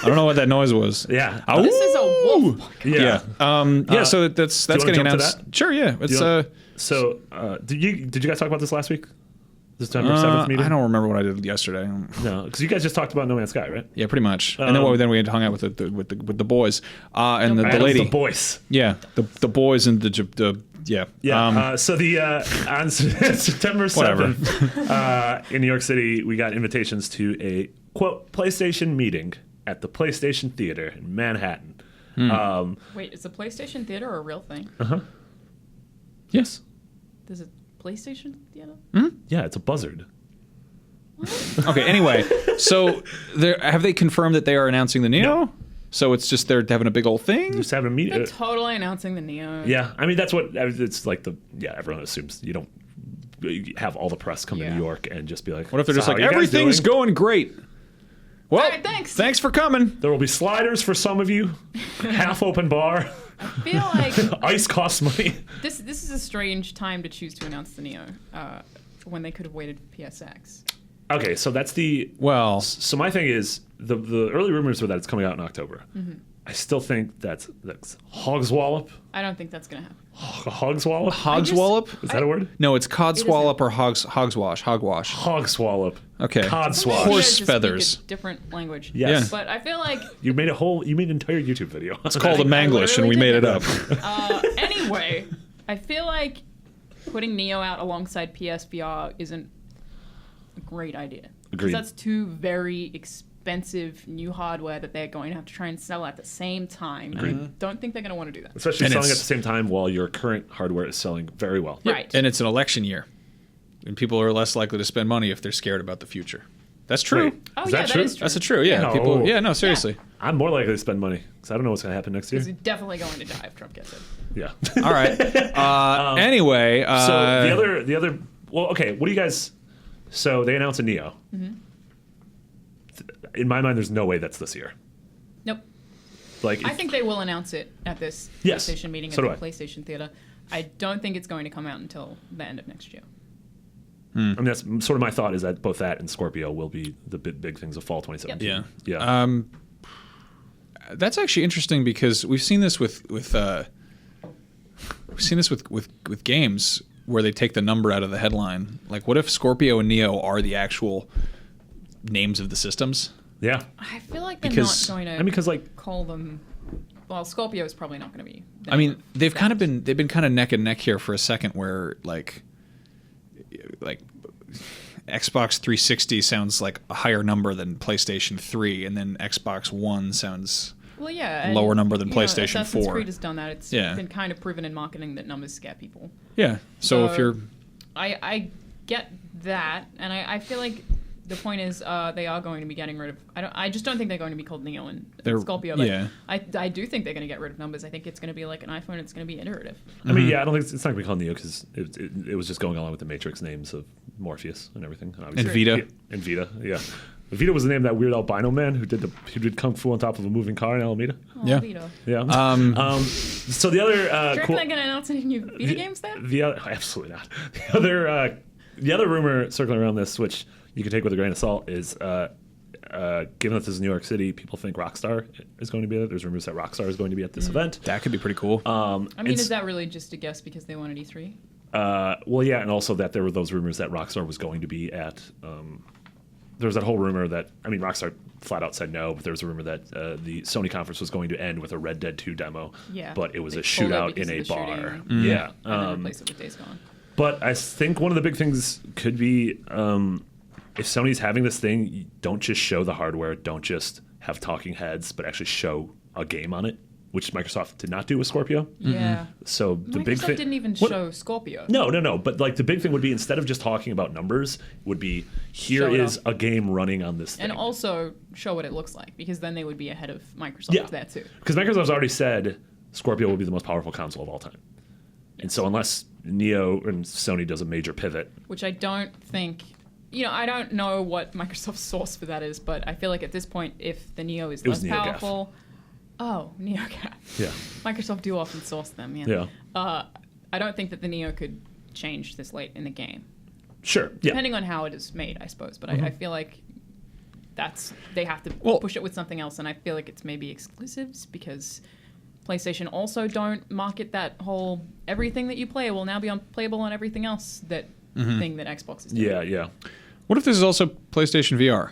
I don't know what that noise was. Yeah. Oh, This is a wolf. Yeah. So that's wanna getting jump to announced. that? Sure. Yeah. It's So, did you guys talk about this last week? This September 7th meeting? I don't remember what I did yesterday. No, because you guys just talked about No Man's Sky, right? Yeah, pretty much. And then we had hung out with the boys and the And lady. the boys. Yeah, the boys and the yeah. Yeah. So on September 7th in New York City, we got invitations to a quote PlayStation meeting at the PlayStation Theater in Manhattan. Wait, is the PlayStation Theater a real thing? Yes. There's a PlayStation Theater? Yeah, it's a buzzard. Okay. Anyway, so have they confirmed that they are announcing the Neo? No. So it's just they're having a big old thing. Just having a meeting. They're totally announcing the Neo. Yeah, I mean that's what it's like. Everyone assumes you don't have all the press come to Yeah. New York and just be like, What if they're "So just how like are you guys everything's doing?" going great? Well, All right, thanks. Thanks for coming. There will be sliders for some of you, half open bar. I feel like Ice costs money. this is a strange time to choose to announce the Neo when they could have waited for PSX. Okay, so that's the Well, So my thing is the early rumors were that it's coming out in October. I still think that's hogswallop. I don't think that's gonna happen. Hogswallop? hogswallop? Is that a word? No, it's codswallop isn't. or hogswash. Hogwash. Hogswallop. Okay. Codswash. Maybe I Horse just speak feathers. a different language. Yes. Yeah. But I feel like You made an entire YouTube video. It's called a Manglish, and we made it up. anyway, I feel like putting Neo out alongside PSVR isn't a great idea. Agreed. Because that's two very expensive new hardware that they're going to have to try and sell at the same time. I don't think they're going to want to do that. Especially And selling at it's- the same time while your current hardware is selling very well. Right. And it's an election year, and people are less likely to spend money if they're scared about the future. That's true. Wait, Oh, is yeah, that that true? is true. That's a true. Yeah. No. People. Yeah. No. Seriously. I'm more likely to spend money because I don't know what's going to happen next year. He's definitely going to die if Trump gets it. Yeah. All right. Anyway. So the other. Well, okay. What do you guys? So they announced a Neo. In my mind, there's no way that's this year. Nope. Like, I think they will announce it at this Yes, PlayStation meeting so at do the I. PlayStation Theater. I don't think it's going to come out until the end of next year. I mean, that's sort of my thought is that both that and Scorpio will be the big things of fall 2017. Yeah. Yeah. That's actually interesting because we've seen this with games where they take the number out of the headline. Like, what if Scorpio and Neo are the actual names of the systems? Yeah. I feel like they're Because- not going to I mean, because like, call them. Well, Scorpio is probably not going to be. the I mean, name of they've that. kind of been kind of neck and neck here for a second, where like Xbox 360 sounds like a higher number than PlayStation 3, and then Xbox One sounds Well, yeah, and, lower number than you know, PlayStation Assassin's 4. Creed has done that. It's Yeah. been kind of proven in marketing that numbers scare people. yeah. So if you're I get that, and I feel like the point is they are going to be getting rid of. I just don't think they're going to be called Neo and They're- Scorpio. But yeah. I do think they're going to get rid of numbers. I think it's going to be like an iPhone. It's going to be iterative. I mean, yeah, I don't think it's not going to be called Neo because it was just going along with the Matrix names of Morpheus and everything. And And Vita. And Vita, yeah. Vita was the name of that weird albino man who did kung fu on top of a moving car in Alameda. Oh, Yeah. Vito. Yeah. So the other Do you reckon cool, they're going to announce any new Vita games then? the other, absolutely not. The other rumor circling around this, which you can take with a grain of salt, is given that this is New York City, people think Rockstar is going to be there. There's rumors that Rockstar is going to be at this event. That could be pretty cool. I mean, is that really just a guess because they wanted E3? Well, yeah, and also that there were those rumors that Rockstar was going to be at. There was that whole rumor that, I mean, Rockstar flat out said no, but there was a rumor that the Sony conference was going to end with a Red Dead 2 demo. Yeah. But it was They a pulled it shootout because in a of the bar. shooting. Yeah. And then replace it with Days Gone. But I think one of the big things could be if Sony's having this thing, don't just show the hardware, don't just have talking heads, but actually show a game on it, which Microsoft did not do with Scorpio. Yeah. So the big Microsoft thing didn't even What- show Scorpio. No. But like the big thing would be instead of just talking about numbers, would be here Show it is off. a game running on this thing. And also show what it looks like, because then they would be ahead of Microsoft there too. Because Microsoft's already said Scorpio will be the most powerful console of all time. And so unless Neo and Sony does a major pivot, Which I don't think, I don't know what Microsoft's source for that is, but I feel like at this point, if the Neo is was less NeoGAF. powerful, NeoGAF. yeah, Microsoft do often source them. Yeah. yeah, I don't think that the Neo could change this late in the game, sure, yeah. Mm-hmm. depending on how it is made, I suppose. But I feel like they have to Well- push it with something else, and I feel like it's maybe exclusives because PlayStation also don't market that whole everything that you play will now be playable on everything else thing that Xbox is doing. Yeah. What if this is also PlayStation VR?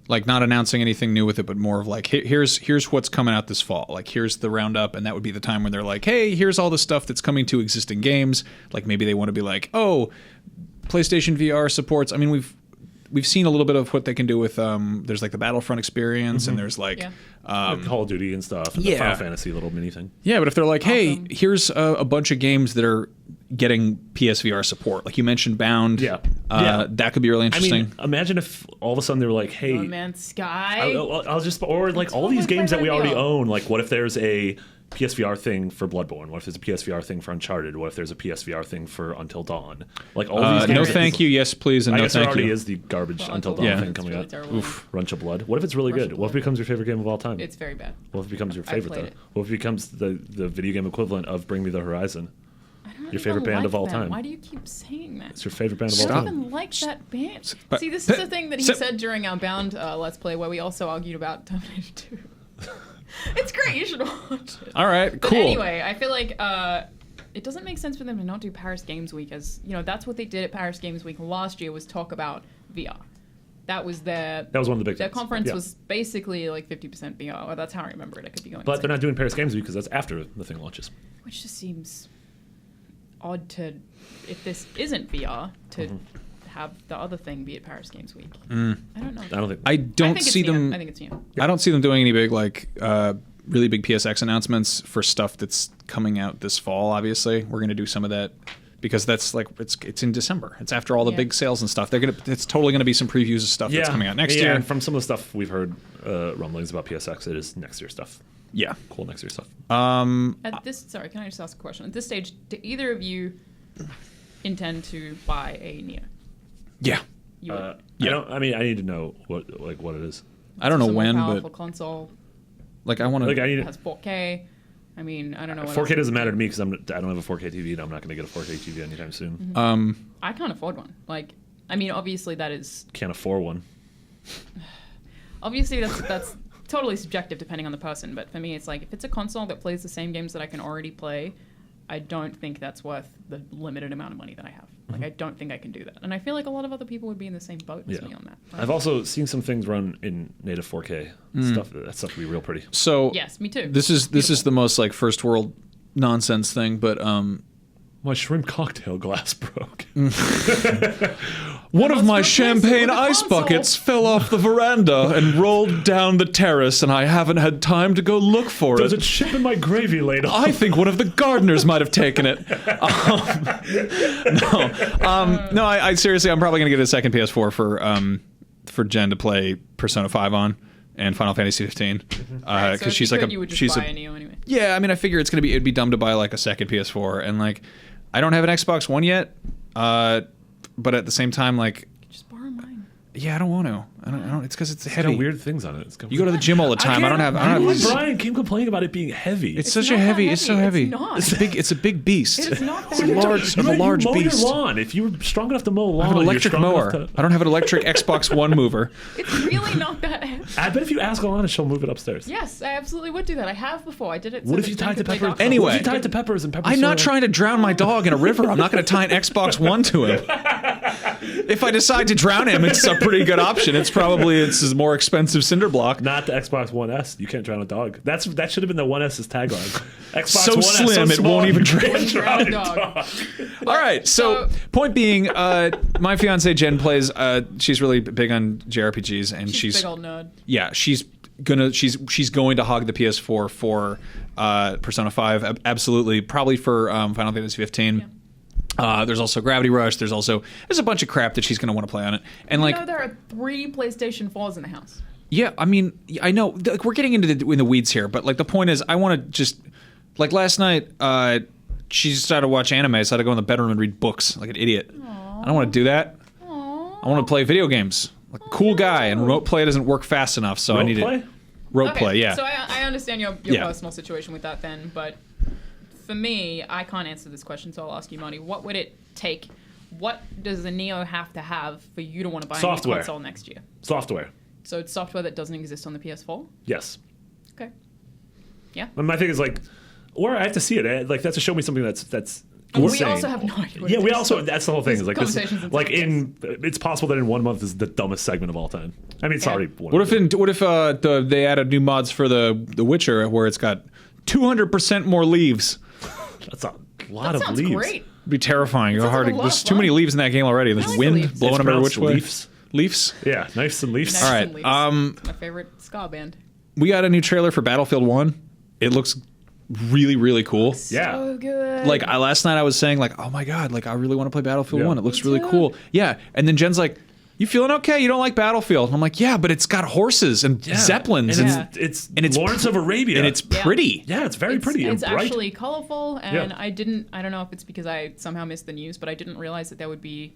Like not announcing anything new with it, but more of like, here's what's coming out this fall. Like here's the roundup, and that would be the time when they're like, hey, here's all the stuff that's coming to existing games. Like maybe they want to be like, oh, PlayStation VR supports. I mean, we've seen a little bit of what they can do with there's like the Battlefront experience, and there's like Yeah. Like Call of Duty and stuff, and the yeah. Final Fantasy little mini thing. yeah. But if they're like, hey, Awesome. here's a bunch of games that are getting PSVR support, like you mentioned, Bound. Yeah. That could be really I interesting. mean, imagine if all of a sudden they were like, hey, No Man's Sky. I'll just, or like all totally these games play that we that already VR. own, like what if there's a PSVR thing for Bloodborne? What if there's a PSVR thing for Uncharted? What if there's a PSVR thing for Until Dawn? Like all these games. no, thank you. Yes, please, and I no, guess there thank already you. is the garbage Well, Until Dawn Dawn Yeah. thing is coming really out. terrible. Oof, Runch of Blood. What if it's really Rush of good? What if it Blood. becomes your favorite game of all time? It's very bad. What if it becomes your I favorite played though? it. What if it becomes the video game equivalent of Bring Me the Horizon? I don't Your favorite even band of like all them. time. Why do you keep saying that? It's your favorite band of I all don't time. even like that band. but- See, this is the thing that he so- said during our Bound Let's Play, where we also argued about Terminator 2. It's great. You should watch it. All right, But cool. anyway, I feel like it doesn't make sense for them to not do Paris Games Week, as that's what they did at Paris Games Week last year, was talk about VR. That was That was one of the big their things. conference Yeah. was basically like 50% VR, or that's how I remember it. I could be going But insane. they're not doing Paris Games Week because that's after the thing launches. Which just seems odd to, if this isn't VR, to have the other thing be at Paris Games Week. I don't know. I don't think. I don't think see it's new. them. I think it's new. I don't see them doing any big really big PSX announcements for stuff that's coming out this fall. Obviously, we're going to do some of that because that's like it's in December. It's after all the Yeah. big sales and stuff. It's totally going to be some previews of stuff that's coming out next year. And from some of the stuff we've heard rumblings about PSX, it is next year stuff. Yeah. Cool next year stuff. At this, sorry, can I just ask a question? At this stage, do either of you intend to buy a Neo? Yeah. You would. I need to know what it is. I don't know It's a more when, powerful but console. like I want Like I to. need It has 4K. I mean, I don't know. What 4K else doesn't it matter to can me because I don't have a 4K TV and I'm not going to get a 4K TV anytime soon. do. I can't afford one. Like, I mean, obviously that is Can't afford one. obviously that's totally subjective depending on the person. But for me, it's like if it's a console that plays the same games that I can already play, I don't think that's worth the limited amount of money that I have. Like, I don't think I can do that. And I feel like a lot of other people would be in the same boat as Yeah. me on that. I've also seen some things run in native 4K stuff. That stuff would be real pretty. So Yes, me too. this is the most like first world nonsense thing, but My shrimp cocktail glass broke. one of must my replace it champagne with a ice console. buckets fell off the veranda and rolled down the terrace, and I haven't had time to go look for There's a it. chip in my gravy ladle. I think one of the gardeners might have taken it. No, I seriously, I'm probably gonna get a second PS4 for Jen to play Persona 5 on and Final Fantasy 15 Right, so if she's you like could, you would just she's buy a a Neo anyway. yeah. I mean, I figure it'd be dumb to buy like a second PS4, and like I don't have an Xbox One yet. but at the same time, like, Just borrow mine. yeah, I don't want to. I don't. It's because it's It's heavy. got weird things on it. It's got You go to the gym all the time. I don't have. You and these- Brian keep complaining about it being heavy. It's It's such a not that heavy. It's so heavy. It's not. It's a big. It's a big beast. It is not that It's a heavy. large. I'm a large you mow beast. your lawn. If you were strong enough to mow a lawn, I have an you're electric strong mower. enough to- I don't have an electric Xbox One mover. It's really not that heavy. I bet if you ask Alana, she'll move it upstairs. Yes, I absolutely would do that. I have before. I did it. What so if that you Jen tied to could play Pepper? doctor. Anyway. What if you tied to Peppers and Peppers? I'm not trying to drown my dog in a river. I'm not going to tie an Xbox One to him. If I decide to drown him, it's a pretty good option. It's a more expensive cinder block. Not the Xbox One S. You can't drown a dog. That should have been the One S's tagline. Xbox So One S, slim, it small, won't even you drown. can't drown a Dog. dog. All right. So, point being, my fiance Jen plays. She's really big on JRPGs, and She's a big old nerd. yeah, she's going to hog the PS4 for Persona 5. Absolutely, probably for Final Fantasy 15. There's also Gravity Rush. There's a bunch of crap that she's going to want to play on it. And like, There are 3 PlayStation 4s in the house. yeah, I mean, I know like, we're getting into in the weeds here, but like the point is, I want to just like last night. She decided to watch anime, so I had to go in the bedroom and read books like an idiot. I don't want to do that. I want to play video games. Like a cool guy, and remote play doesn't work fast enough, so I need it. Rope play, yeah. So I understand your Yeah. personal situation with that then, but for me, I can't answer this question, so I'll ask you, Marty. What would it take? What does a Neo have to have for you to want to buy a new Software. console next year? Software. So it's software that doesn't exist on the PS4? Yes. Okay. Yeah. And my thing is like, or I have to see it. Like that's to show me something that's And we insane. also have no idea. what Yeah, it we is, also. so That's the whole thing. these Is like this. conversations Like inside it's possible that in 1 month is the dumbest segment of all time. I mean, it's Yeah. already. What if they added new mods for the Witcher where it's got 200% more leaves? That's a lot That of sounds leaves. great. It'd be terrifying. sounds like a lot There's of too many fun. leaves in that game already. There's I like the wind leaves. blowing It's them every which pronounced way. leaves. Leafs. Yeah, knives and leaves. Knives All and right. leaves. It's my favorite ska band. We got a new trailer for Battlefield 1. It looks really, really cool. Yeah. So good. Like last night I was saying like, oh my God, like I really want to play Battlefield Yeah. 1. It looks Me really too. cool. Yeah. And then Jen's like, you feeling okay? You don't like Battlefield? And I'm like, yeah, but it's got horses and Yeah. zeppelins And and, it's and it's Lawrence of Arabia. and it's Yeah. pretty. yeah, it's very pretty It's and bright. actually colorful, and Yeah. I don't know if it's because I somehow missed the news, but I didn't realize that there would be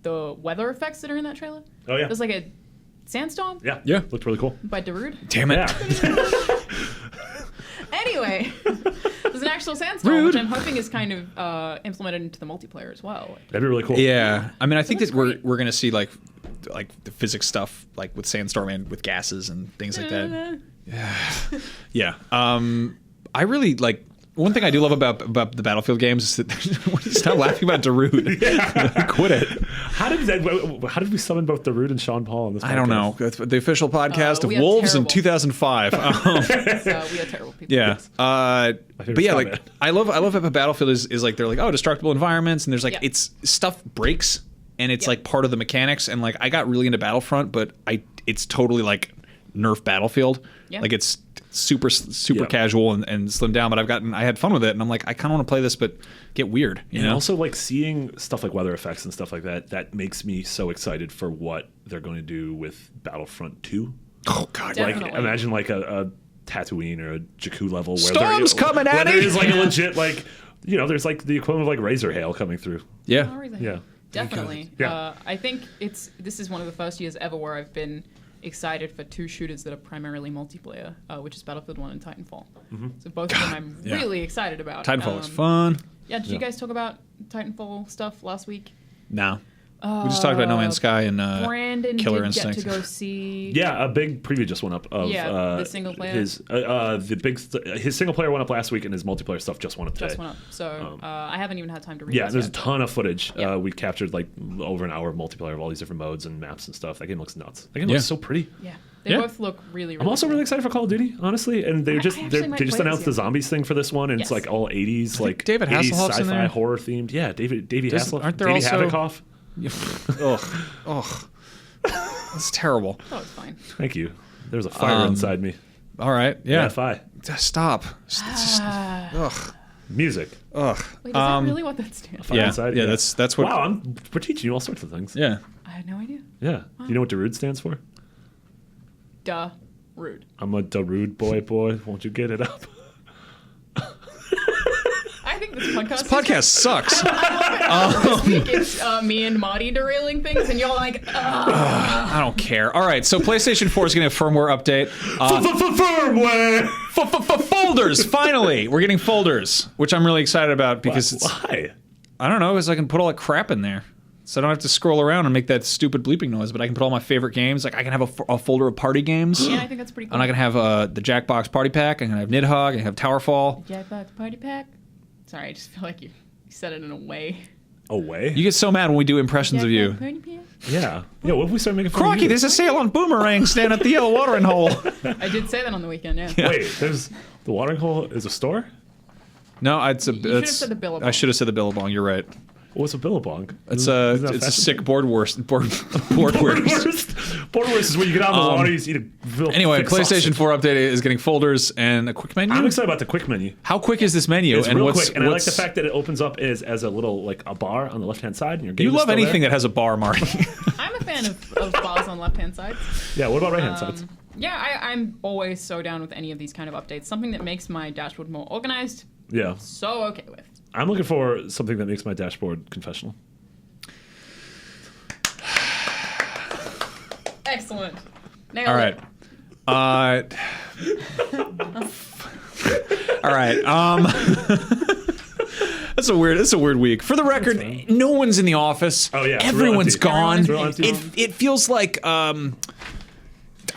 the weather effects that are in that trailer. Oh yeah. There's like a sandstorm Yeah. Yeah. Looked really cool. by Darude. Damn it. Yeah. Anyway, there's an actual sandstorm, Rude. which I'm hoping is kind of implemented into the multiplayer as well. That'd be really cool. Yeah. I mean, I think looks that we're great. going to see like the physics stuff like with Sandstorm and with gases and things like that. Yeah. I really like one thing I do love about the Battlefield games is that stop laughing about Darude. Quit it. How did we summon both Darude and Sean Paul on this podcast? I don't know. The official podcast of we are Wolves in terrible. 2005. So we are terrible people. Yeah. favorite But yeah, Scott like band. I love that Battlefield is like they're like, oh, destructible environments, and there's like Yeah. it's stuff breaks and it's Yeah. like part of the mechanics, and like I got really into Battlefront, but it's totally like Nerf Battlefield. Yeah. Like it's super Yeah. casual and slimmed down, but I had fun with it, and I'm like, I kind of want to play this, but get weird, you And know? also like seeing stuff like weather effects and stuff like that makes me so excited for what they're going to do with Battlefront 2. Oh God, Definitely. Like imagine like a Tatooine or a Jakku level where Storm's coming, where Annie! there is like a legit like there's like the equivalent of like razor hail coming through. yeah. Yeah. Definitely. Yeah. I think this is one of the first years ever where I've been excited for 2 shooters that are primarily multiplayer, which is Battlefield 1 and Titanfall. So both of them I'm yeah. really excited about. Titanfall was fun. Yeah, did you guys talk about Titanfall stuff last week? No. We just talked about No Man's Sky and Brandon Killer did Instinct. get to go see. Yeah, a big preview just went up of Yeah, the single player. His his single player went up last week, and his multiplayer stuff just went up today. Just went up. So I haven't even had time to read. Yeah, this there's a yet. ton of footage. Yeah. We captured like over an hour of multiplayer of all these different modes and maps and stuff. That game looks nuts. That game Yeah. looks so pretty. Yeah, they Yeah. both look really. I'm also cool. really excited for Call of Duty, honestly. And they I just actually they might just play announced the this, yeah. zombies thing for this one, and it's Yes. like all 80s, like David 80s Hasselhoff's in sci-fi there. horror themed. Yeah, Davey Does- Hasselhoff. aren't there Davey also- Havekoff. Ugh. That's terrible. Oh, it's fine. Thank you. There's a fire inside me. All right. Yeah. Fi. Stop. Ugh. Music. Ugh. Wait, is that really what that stands for? Yeah. Inside, Yeah. That's what. Wow, we're teaching you all sorts of things. Yeah. I had no idea. Yeah. Do you know what Darude stands for? Duh, rude. I'm a Darude boy. Won't you get it up? I think that's podcast? This podcast sucks. This week it's me and Marty derailing things, and you're like, I don't care. All right, so PlayStation 4 is getting a firmware update. Firmware. Folders, finally. We're getting folders, which I'm really excited about because it's... Why? I don't know, because I can put all that crap in there. So I don't have to scroll around and make that stupid bleeping noise, but I can put all my favorite games. Like I can have a folder of party games. yeah, I think that's pretty cool. And I can have the Jackbox Party Pack. I can have Nidhogg. I can have Towerfall. Jackbox Party Pack? Sorry, I just feel like you said it in a way. Away? You get so mad when we do impressions of you. Party Pack? Yeah. Yeah, what if we start making fun of Crocky, you? there's a sale on Boomerang stand at the Yellow Watering Hole. I did say that on the weekend, yeah. Wait, there's the watering hole is a store? No, it's a. You should have said the Billabong. I should have said the Billabong. You're right. What's a billabong? It's Isn't that a fashion? sick board worst. Board Boardwurst. Boardwurst is when you get out on the water, you just eat a Anyway, thick PlayStation sausage. 4 update is getting folders and a quick menu. I'm excited about the quick menu. How quick is this menu? It's and real what's, quick, and I like what's, the fact that it opens up as a little like a bar on the left hand side, and your game you is love still anything there. that has a bar, Marty. I'm a fan of bars on left-hand sides. Yeah, what about right hand sides? Yeah, I'm always so down with any of these kind of updates. Something that makes my dashboard more organized, Yeah, so okay with. I'm looking for something that makes my dashboard confessional. Excellent. Nailed All it. right. All right. That's a weird week. For the record, no one's in the office. Oh, yeah, it's real Everyone's empty. gone. Everyone's real empty. It feels like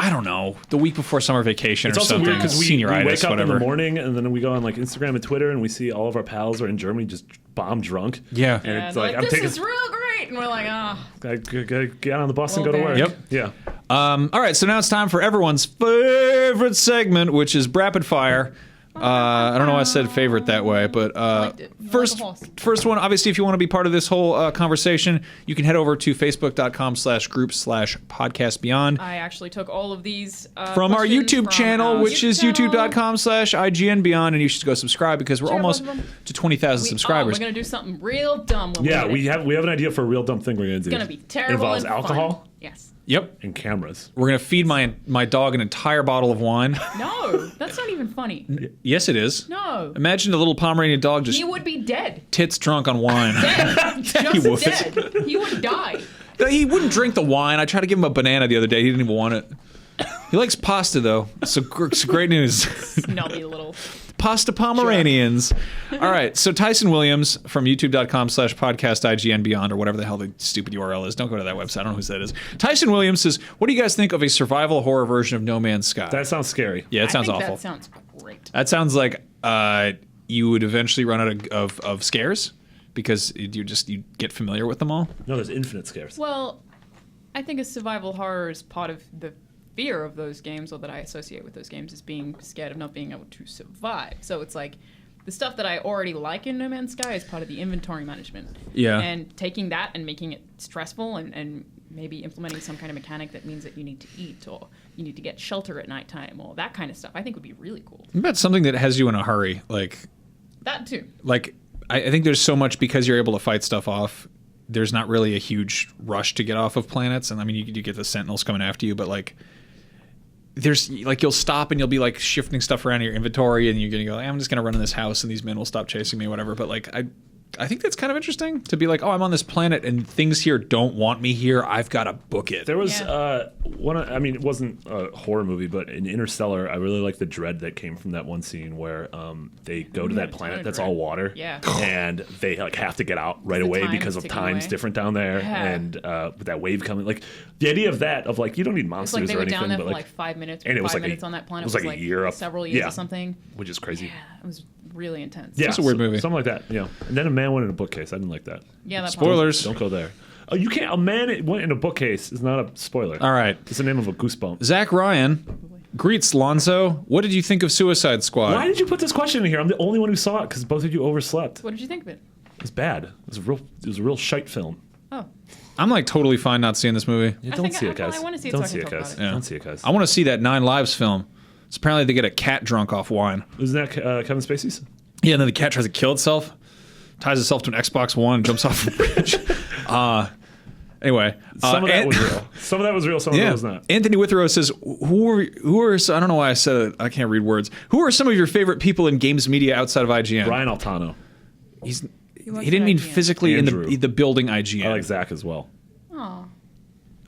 I don't know, the week before summer vacation It's or also something. weird because we Senioritis, wake up whatever. in the morning and then we go on like Instagram and Twitter and we see all of our pals are in Germany just bomb drunk. Yeah. And Yeah, it's they're like, I'm this taking. is real great, and we're like, I gotta get on the bus and go to Well, work. Yep. Yeah. All right, so now it's time for everyone's favorite segment, which is Rapid Fire. I don't know why I said favorite that way, but liked it. You first, like a horse. first one, obviously, if you want to be part of this whole conversation, you can head over to facebook.com/group/podcastbeyond. I actually took all of these From our questions YouTube from channel, our which is channel. youtube.com/IGNBeyond, and you should go subscribe because we're Check out almost both of them. to 20,000 subscribers. We're gonna do something real dumb. When Yeah, we we have an idea for a real dumb thing we're gonna do. It's gonna be terrible. Involves and alcohol Fun. Yes. Yep. and cameras. We're going to feed my dog an entire bottle of wine. No, that's not even funny. Yes, it is. No. Imagine a little Pomeranian dog just He would be dead. tits drunk on wine. Dead. He would. Just dead. He would die. No, he wouldn't drink the wine. I tried to give him a banana the other day. He didn't even want it. He likes pasta, though. So great news. Snobby little. Pasta Pomeranians. All right. So Tyson Williams from youtube.com/podcastign beyond or whatever the hell the stupid URL is. Don't go to that website. I don't know who that is. Tyson Williams says, what do you guys think of a survival horror version of No Man's Sky? That sounds scary. Yeah, it sounds I think awful. That sounds great. That sounds like you would eventually run out of scares because you get familiar with them all. No, there's infinite scares. Well, I think a survival horror is part of the fear of those games, or that I associate with those games, is being scared of not being able to survive. So it's like the stuff that I already like in No Man's Sky is part of the inventory management. Yeah. And taking that and making it stressful and maybe implementing some kind of mechanic that means that you need to eat or you need to get shelter at nighttime or that kind of stuff, I think would be really cool. What about something that has you in a hurry? That too. I think there's so much because you're able to fight stuff off. There's not really a huge rush to get off of planets. And I mean, you get the Sentinels coming after you, but there's you'll stop and you'll be shifting stuff around in your inventory and you're going to go, I'm just going to run in this house and these men will stop chasing me or whatever. But I think that's kind of interesting to be I'm on this planet and things here don't want me here. I've got to book it. There was Yeah. it wasn't a horror movie, but in Interstellar, I really like the dread that came from that one scene where they go to Yeah, that a ton planet of that's dread. all water, Yeah. and they have to get out right The away time because is of ticking time's away. different down there, Yeah. and with that wave coming, the idea of that of you don't need It's monsters like they or were anything, down there but for 5 minutes. and it was 5 like minutes on that planet it was like a year up, several years yeah, or something. which is crazy. Yeah, it was really intense. Yeah, It's a weird movie. something like that. Yeah, and then a man went in a bookcase. I didn't like that. Yeah, that Spoilers. Don't go there. Oh, you can't. A man went in a bookcase is not a spoiler. All right. It's the name of a goosebump. Zach Ryan greets Lonzo. What did you think of Suicide Squad? Why did you put this question in here? I'm the only one who saw it because both of you overslept. What did you think of it? It was bad. It was a real shite film. Oh, I'm totally fine not seeing this movie. Yeah, I don't think see I- it, guys. well, I wanna see it so Don't I see can it, talk guys. about it. Yeah. Don't see it, guys. I want to see that 9 Lives film. So apparently they get a cat drunk off wine. Isn't that Kevin Spacey's? Yeah, and then the cat tries to kill itself, ties itself to an Xbox One, and jumps off a bridge. Anyway, Some of that was real. Some of that was real. Some of that was not. Anthony Withrow says, who are I don't know why I said it. I can't read words. Who are some of your favorite people in games media outside of IGN? Brian Altano. he works didn't at mean IGN. physically Andrew. in the building IGN. I like Zach as well. Oh.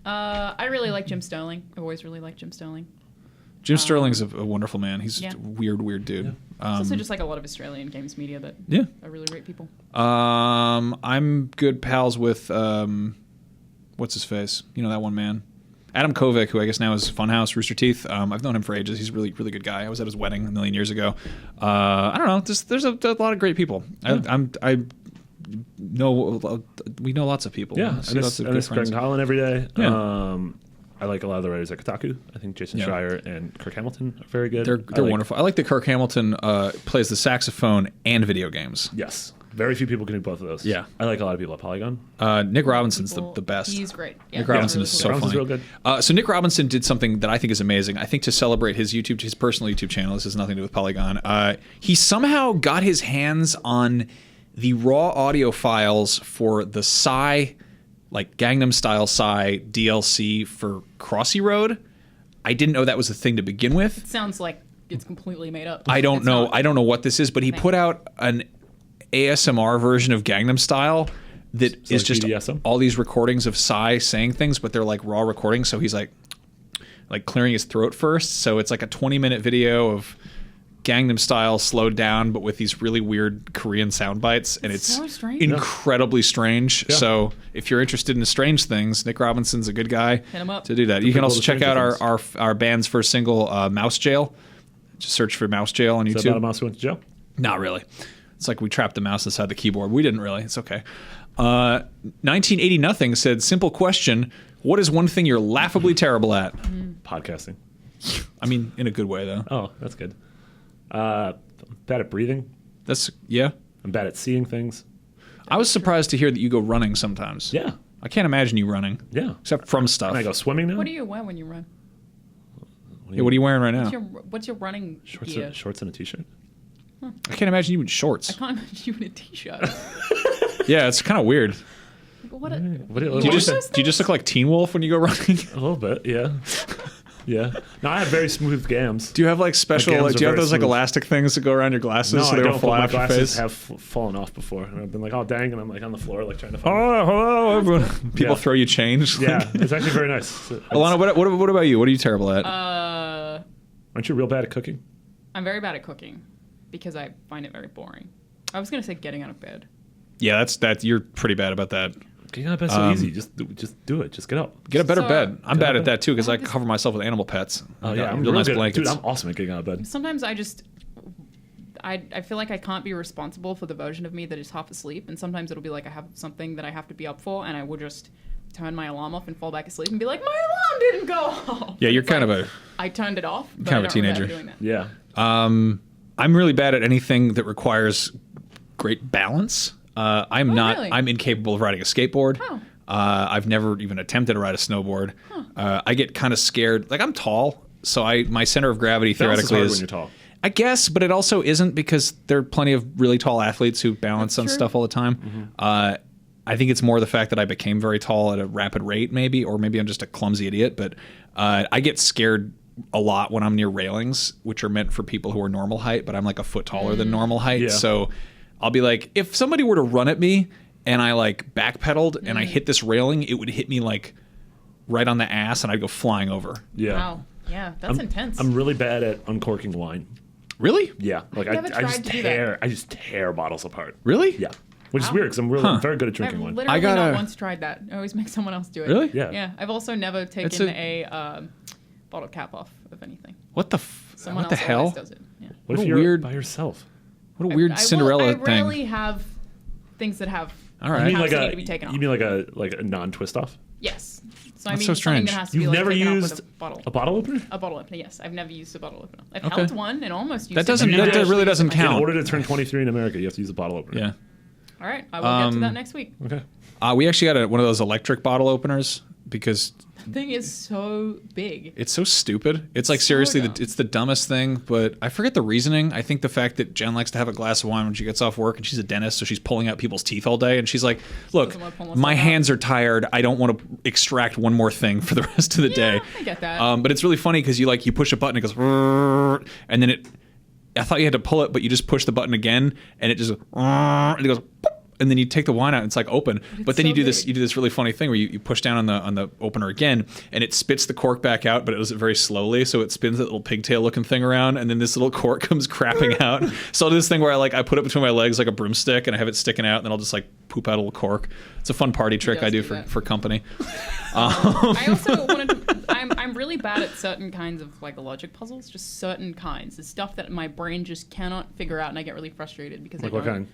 I really like Jim Sterling. I've always really liked Jim Sterling. Jim Sterling's a wonderful man. He's Yeah. a weird dude. Yeah. It's also just like a lot of Australian games media that Yeah. are really great people. I'm good pals with what's his face? You know that one man, Adam Kovic, who I guess now is Funhouse Rooster Teeth. I've known him for ages. He's a really good guy. I was at his wedding a million years ago. I don't know. There's a lot of great people. Yeah. We know lots of people. Yeah, I see lots of good Greg friends. and Colin every day. Yeah. I like a lot of the writers at Kotaku. I think Jason Yeah. Schreier and Kirk Hamilton are very good. They're wonderful. I like that Kirk Hamilton plays the saxophone and video games. Yes. Very few people can do both of those. Yeah. I like a lot of people at Polygon. Nick Robinson's People- the best. He's great. Yeah, Nick he's Robinson really is cool. so Robinson's funny. real good. So Nick Robinson did something that I think is amazing. I think to celebrate his personal YouTube channel, this has nothing to do with Polygon. He somehow got his hands on the raw audio files for the Psy, like Gangnam Style Psy DLC for Crossy Road. I didn't know that was a thing to begin with. Sounds like it's completely made up. I don't It's know. not. I don't know what this is, but he put out an ASMR version of Gangnam Style that So is like just BDSM? all these recordings of Psy saying things, but they're like raw recordings. So he's like clearing his throat first. So it's like a 20-minute video of Gangnam Style slowed down, but with these really weird Korean sound bites, and it's so strange. incredibly strange. Yeah. So if you're interested in strange things, Nick Robinson's a good guy him up. to do that. You can people also to check out Stranger Things. our band's first single, Mouse Jail. Just search for Mouse Jail on Is YouTube. that about a mouse who went to jail? Not really. It's like we trapped the mouse inside the keyboard. We didn't really. It's okay. 1980 nothing said, simple question. What is one thing you're laughably terrible at? Podcasting. I mean, in a good way, though. Oh, that's good. I'm bad at breathing. Yeah. I'm bad at seeing things. I was surprised to hear that you go running sometimes. Yeah. I can't imagine you running. Yeah. Except from stuff. And I go swimming now. What do you wear when you run? Yeah, what are you wearing right now? What's your running gear? Shorts and a t-shirt. I can't imagine you in shorts. I can't imagine you in a t-shirt. Yeah, it's kind of weird. What? What Do you just look like Teen Wolf when you go running? a little bit, yeah. Yeah. No, I have very smooth gams. Do you have like special? gams Like, are do you have very those like smooth. elastic things that go around your glasses No, so I they don't. don't But fly my off your glasses face? have fallen off before, and I've been like, "Oh dang!" And I'm like on the floor, like trying to find. Oh, hello, everyone. People Yeah. throw you change. Yeah, it's actually very nice. Alana, what about you? What are you terrible at? Aren't you real bad at cooking? I'm very bad at cooking because I find it very boring. I was gonna say getting out of bed. Yeah, that's you're pretty bad about that. Getting out of bed's so easy. Just do it. Just get up. Get a better So- bed. I'm bad at that too because I this- cover myself with animal pets. Oh I yeah, got I'm real real nice good. blankets. Dude, I'm awesome at getting out of bed. Sometimes I feel like I can't be responsible for the version of me that is half asleep, and sometimes it'll be like I have something that I have to be up for, and I will just turn my alarm off and fall back asleep and be like, my alarm didn't go off. Yeah, you're It's kind like, of a I turned it off. But kind I of a don't remember teenager. doing that. Yeah. I'm really bad at anything that requires great balance. I'm not. really? I'm incapable of riding a skateboard. Oh. I've never even attempted to ride a snowboard. I get kind of scared. Like I'm tall, so my center of gravity Balance is theoretically hard is. when you're tall. I guess, but it also isn't because there are plenty of really tall athletes who balance on true. stuff all the time. I think it's more the fact that I became very tall at a rapid rate, maybe, or maybe I'm just a clumsy idiot. But I get scared a lot when I'm near railings, which are meant for people who are normal height, but I'm like a foot taller than normal height. Yeah. So I'll be like, if somebody were to run at me and I like backpedaled and I hit this railing, it would hit me like right on the ass and I'd go flying over. Yeah. Wow. Yeah, that's intense. I'm really bad at uncorking wine. Really? Yeah. Like I've never I tried just to do tear. I just tear bottles apart. Really? Yeah. Which is weird because I'm very good at drinking I've wine. literally I gotta- not once tried that. I always make someone else do it. Really? Yeah. Yeah. I've also never taken a bottle cap off of anything. What the Someone what the else hell? always does it. Yeah. What What if a you're weird- by yourself? What a weird Cinderella I thing. rarely have things that have. All right. You mean caps like that a need to be taken off. you mean like a non-twist off? Yes. So I That's mean so something strange. that has to You've be like never taken off with used a bottle. a bottle opener? A bottle opener, yes. I've never used a bottle opener. I've Okay. held one and almost used That it. doesn't- but never that actually really used it doesn't myself. count. In order to turn 23 in America, you have to use a bottle opener. Yeah. All right. I will get to that next week. Okay. We actually got one of those electric bottle openers because The thing is so big. it's so stupid. It's like So seriously, dumb. it's the dumbest thing. But I forget the reasoning. I think the fact that Jen likes to have a glass of wine when she gets off work, and she's a dentist, so she's pulling out people's teeth all day, and she's like, "Look, Doesn't wanna pull my herself out. hands are tired. I don't want to extract one more thing for the rest of the day." I get that. But it's really funny because you push a button, it goes, "Rrrr," and then I thought you had to pull it, but you just push the button again, and it just and it goes. And then you take the wine out, and it's like open. But then so you do big. this really funny thing where you push down on the opener again, and it spits the cork back out, but it does it very slowly. So it spins that little pigtail looking thing around, and then this little cork comes crapping out. So I'll do this thing where I put it between my legs like a broomstick, and I have it sticking out, and then I'll just like poop out a little cork. It's a fun party trick I do for company. I also wanted to. I'm really bad at certain kinds of like logic puzzles, just certain kinds. The stuff that my brain just cannot figure out, and I get really frustrated because Like I what don't. kind?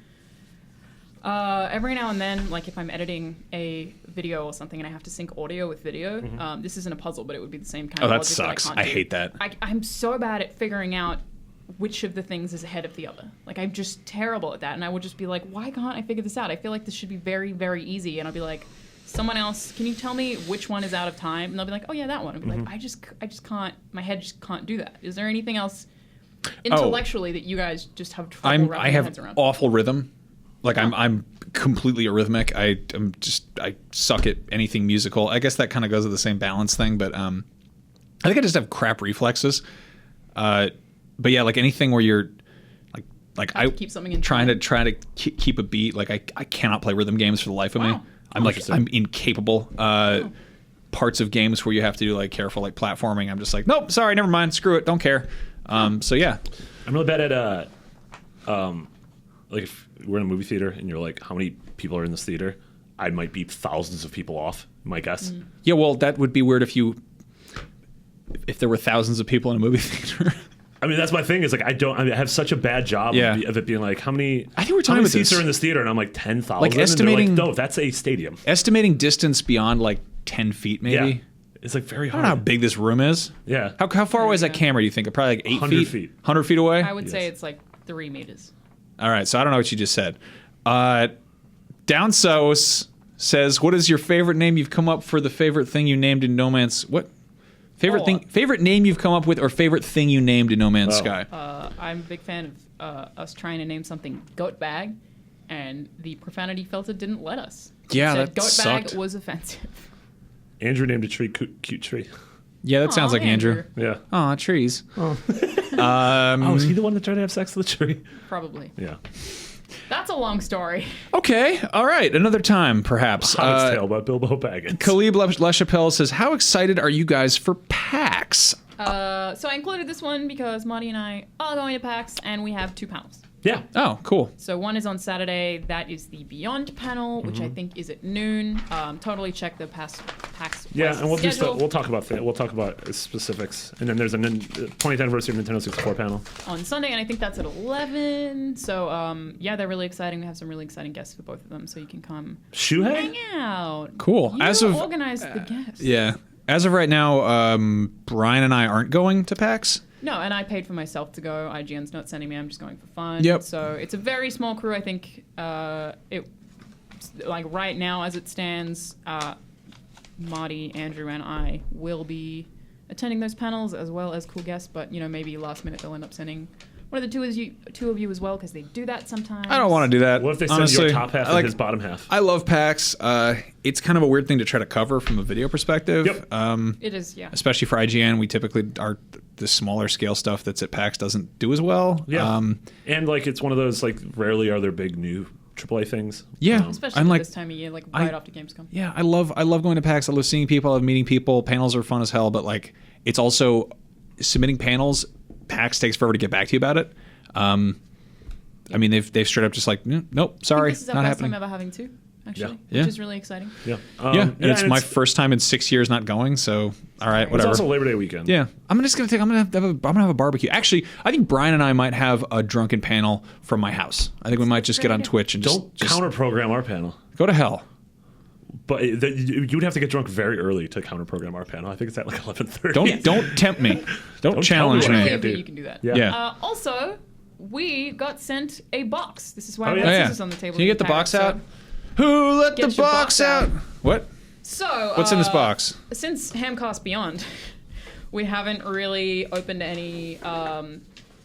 Every now and then, like if I'm editing a video or something and I have to sync audio with video, this isn't a puzzle, but it would be the same kind Oh, of that logic sucks. that I I can't do. hate that. I'm so bad at figuring out which of the things is ahead of the other. Like I'm just terrible at that, and I would just be like, why can't I figure this out? I feel like this should be very, very easy, and I'll be like, someone else, can you tell me which one is out of time? And they'll be like, oh yeah, that one. I'll be like, I just can't. My head just can't do that. Is there anything else intellectually that you guys just have trouble I wrapping your heads have around? awful rhythm. Like I'm completely arrhythmic. I suck at anything musical. I guess that kind of goes with the same balance thing, but I think I just have crap reflexes. But yeah, like anything where you're like I keep something in trying to keep a beat. Like I cannot play rhythm games for the life of me. Wow. I'm incapable. Parts of games where you have to do like careful like platforming, I'm just like, nope, sorry, never mind, screw it, don't care. So yeah, I'm really bad at like if we're in a movie theater and you're like, how many people are in this theater? I might be thousands of people off, my guess. yeah. Well, that would be weird if there were thousands of people in a movie theater. I mean, that's my thing. Is like I have such a bad job Yeah. of it being like, how many? I think we're how talking many about seats this. are in this theater, and I'm like 10,000. Like and they're estimating- like, no, that's a stadium. Estimating distance beyond like 10 feet, maybe. Yeah, it's like very I hard. don't know how big this room is. Yeah, How far away is that Yeah. camera, do you think? Probably like 8 100 feet? feet. 100 feet away? I would say Yes. it's like 3 meters. All right, so I don't know what you just said. Down South says, what is your favorite name you've come up for the favorite thing you named in No Man's... What? Favorite name you've come up with or favorite thing you named in No Man's Oh. Sky? I'm a big fan of us trying to name something goat bag, and the profanity filter didn't let us. Yeah, It said that goat sucked. bag was offensive. Andrew named a tree cute tree. Yeah, that sounds Aw, like Andrew. Yeah. Aw, trees. Oh, is he the one that tried to have sex with the tree? Probably. Yeah. That's a long story. Okay, all right, another time, perhaps. Hobbit's Tale about Bilbo Baggins. Khalib LaChapelle says, how excited are you guys for PAX? So I included this one because Marty and I are going to PAX, and we have 2 panels. Yeah. Oh, cool. So one is on Saturday. That is the Beyond panel, which I think is at noon. Totally check the PAX Yeah, and we'll do schedule. we'll talk about that. We'll talk about specifics, and then there's a 20th anniversary of Nintendo 64 panel. On Sunday, and I think that's at 11. So yeah, they're really exciting. We have some really exciting guests for both of them, so you can come Shuhei? hang out. Cool. You As of organized the guests. Yeah. As of right now, Brian and I aren't going to PAX. No, and I paid for myself to go. IGN's not sending me. I'm just going for fun. Yep. So it's a very small crew. I think it like right now as it stands, Marty, Andrew, and I will be attending those panels as well as cool guests. But you know, maybe last minute they'll end up sending one of the two of you as well, because they do that sometimes. I don't want to do that. What if they send honestly. your top half and his bottom half? I love PAX. It's kind of a weird thing to try to cover from a video perspective. Yep. It is, yeah. Especially for IGN, we typically are the smaller scale stuff that's at PAX doesn't do as well. Yeah. And like it's one of those like rarely are there big new AAA things. Yeah. Especially I'm at like, this time of year, like right after Gamescom. yeah, I love going to PAX. I love seeing people. I love meeting people. Panels are fun as hell, but like it's also submitting panels. PAX takes forever to get back to you about it. I mean, they've straight up just like, nope, sorry, This is our not first happening. time ever having 2, actually, Yeah. which is really exciting. Yeah. Yeah, and it's and my first time in 6 years not going. So, all right, It's whatever. also Labor Day weekend. Yeah, I'm gonna have a barbecue. Actually, I think Brian and I might have a drunken panel from my house. I think we might just get on idea. Twitch and Don't just counter program our panel. go to hell. But you would have to get drunk very early to counter program our panel. I think it's at like 11:30. Don't tempt me. Don't challenge tell me I me. can't believe do. you can do that. Yeah. Yeah. Also, we got sent a box. This is why Oh, I yeah. have Oh, yeah. scissors on the table. Can you get the box out? Who let the Get your box box out? out. What? So, What's in this box? Since Hamcast Beyond, we haven't really opened any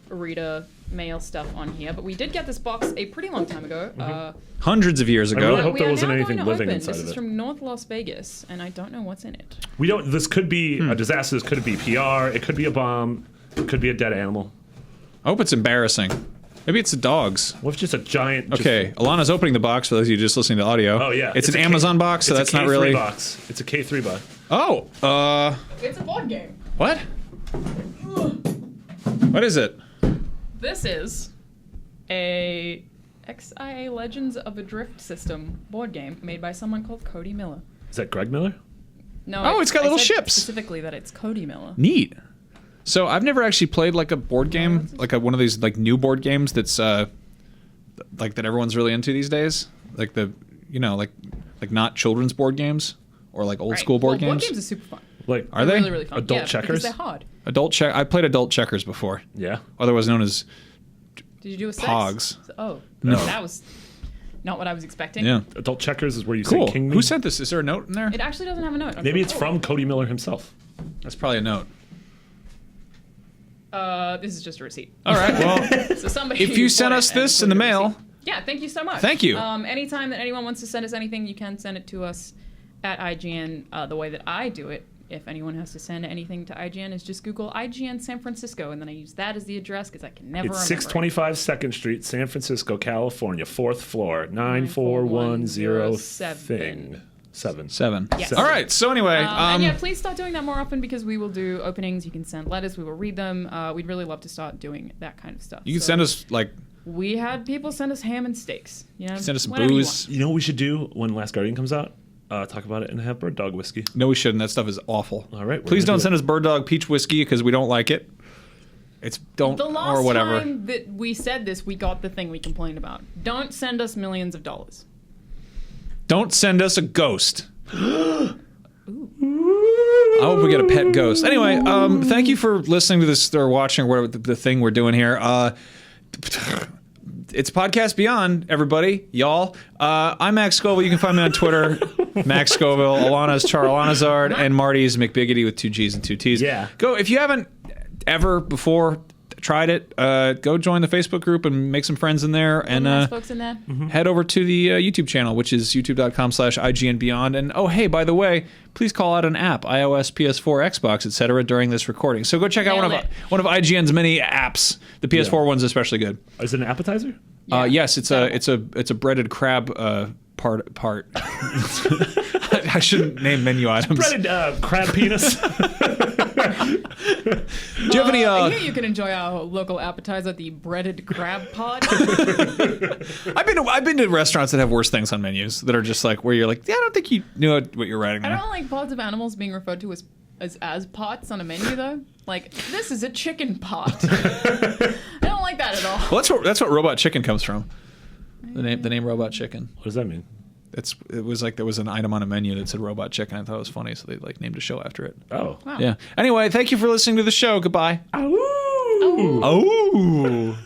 reader mail stuff on here, but we did get this box a pretty long time ago. Hundreds of years ago. really hope we there are wasn't now anything going to living open. inside This of is it. from North Las Vegas, and I don't know what's in it. We don't. This could be a disaster. This could be PR. It could be a bomb. It could be a dead animal. I hope it's embarrassing. Maybe it's the dogs. What if just a giant... Okay, Alana's opening the box for those of you just listening to audio. Oh, yeah. It's an Amazon box, so that's not really... box. It's a K3 box. Oh, It's a board game. what? What is it? This is a XIA Legends of a Drift System board game made by someone called Cody Miller. Is that Greg Miller? No. Oh, it's got little I said ships. Specifically that it's Cody Miller. Neat. So I've never actually played like a board game, like one of these like new board games that's like that everyone's really into these days, like the like not children's board games or like old school board games. Board games are super fun. Like, Are they? Really, really fun. Adult yeah, checkers? Because they're hard. I played adult checkers before, yeah. otherwise known as Did you do a 6? Pogs. Oh, No. that was not what I was expecting. yeah. Adult checkers is where you Cool. say king. Who sent this? Is there a note in there? It actually doesn't have a note. Maybe it's from Cody Miller himself. That's probably a note. This is just a receipt. All right. Well, So somebody if you bought sent it us and this in the included a mail, receipt. Yeah, thank you so much. Thank you. Anytime that anyone wants to send us anything, you can send it to us at IGN. The way that I do it, if anyone has to send anything to IGN, is just Google IGN San Francisco, and then I use that as the address because I can never It's remember. 625 2nd Street, San Francisco, California, 4th floor, 9410 thing. 7. 7. Yes. All right. So anyway, And yeah, please start doing that more often because we will do openings. You can send letters. We will read them. We'd really love to start doing that kind of stuff. you can So send us like We had people send us ham and steaks. You know, send us some whatever you booze. You know what we should do when Last Guardian comes out? Talk about it and have bird dog whiskey. No, we shouldn't. That stuff is awful. All right, we're Please gonna don't do send it. us Bird Dog Peach Whiskey because we don't like it. It's don't The last or whatever. time that we said this, we got the thing we complained about. Don't send us millions of dollars. Don't send us a ghost. I hope we get a pet ghost. Anyway, thank you for listening to this or watching or whatever the thing we're doing here. It's Podcast Beyond, everybody, y'all. I'm Max Scoville. You can find me on Twitter, Max Scoville. Alana's Charles Lanazard, and Marty's McBiggity with 2 G's and 2 T's. Yeah. Go if you haven't ever before tried it. Go join the Facebook group and make some friends in there, and Nice folks in there. head over to the YouTube channel, which is youtube.com/IGNBeyond. And oh, hey, by the way, please call out an app, iOS, PS4, Xbox, etc. during this recording. So go check out Nailed one of IGN's many apps. The PS4 one's especially good. Is it an appetizer? Yeah. Yes, it's a breaded crab part. I shouldn't name menu items. Breaded crab penis. Do you have any? I hear you can enjoy our local appetizer, the breaded crab pod. I've been to restaurants that have worse things on menus that are just like where you're like, yeah, I don't think you knew what you're writing I there. don't like pods of animals being referred to as pots on a menu though. Like this is a chicken pot. I don't like that at all. Well, that's what Robot Chicken comes from. The name Robot Chicken. What does that mean? It was like there was an item on a menu that said Robot Chicken. I thought it was funny, so they like named a show after it. Oh. Wow. Yeah. Anyway, thank you for listening to the show. Goodbye. Ow. Oh.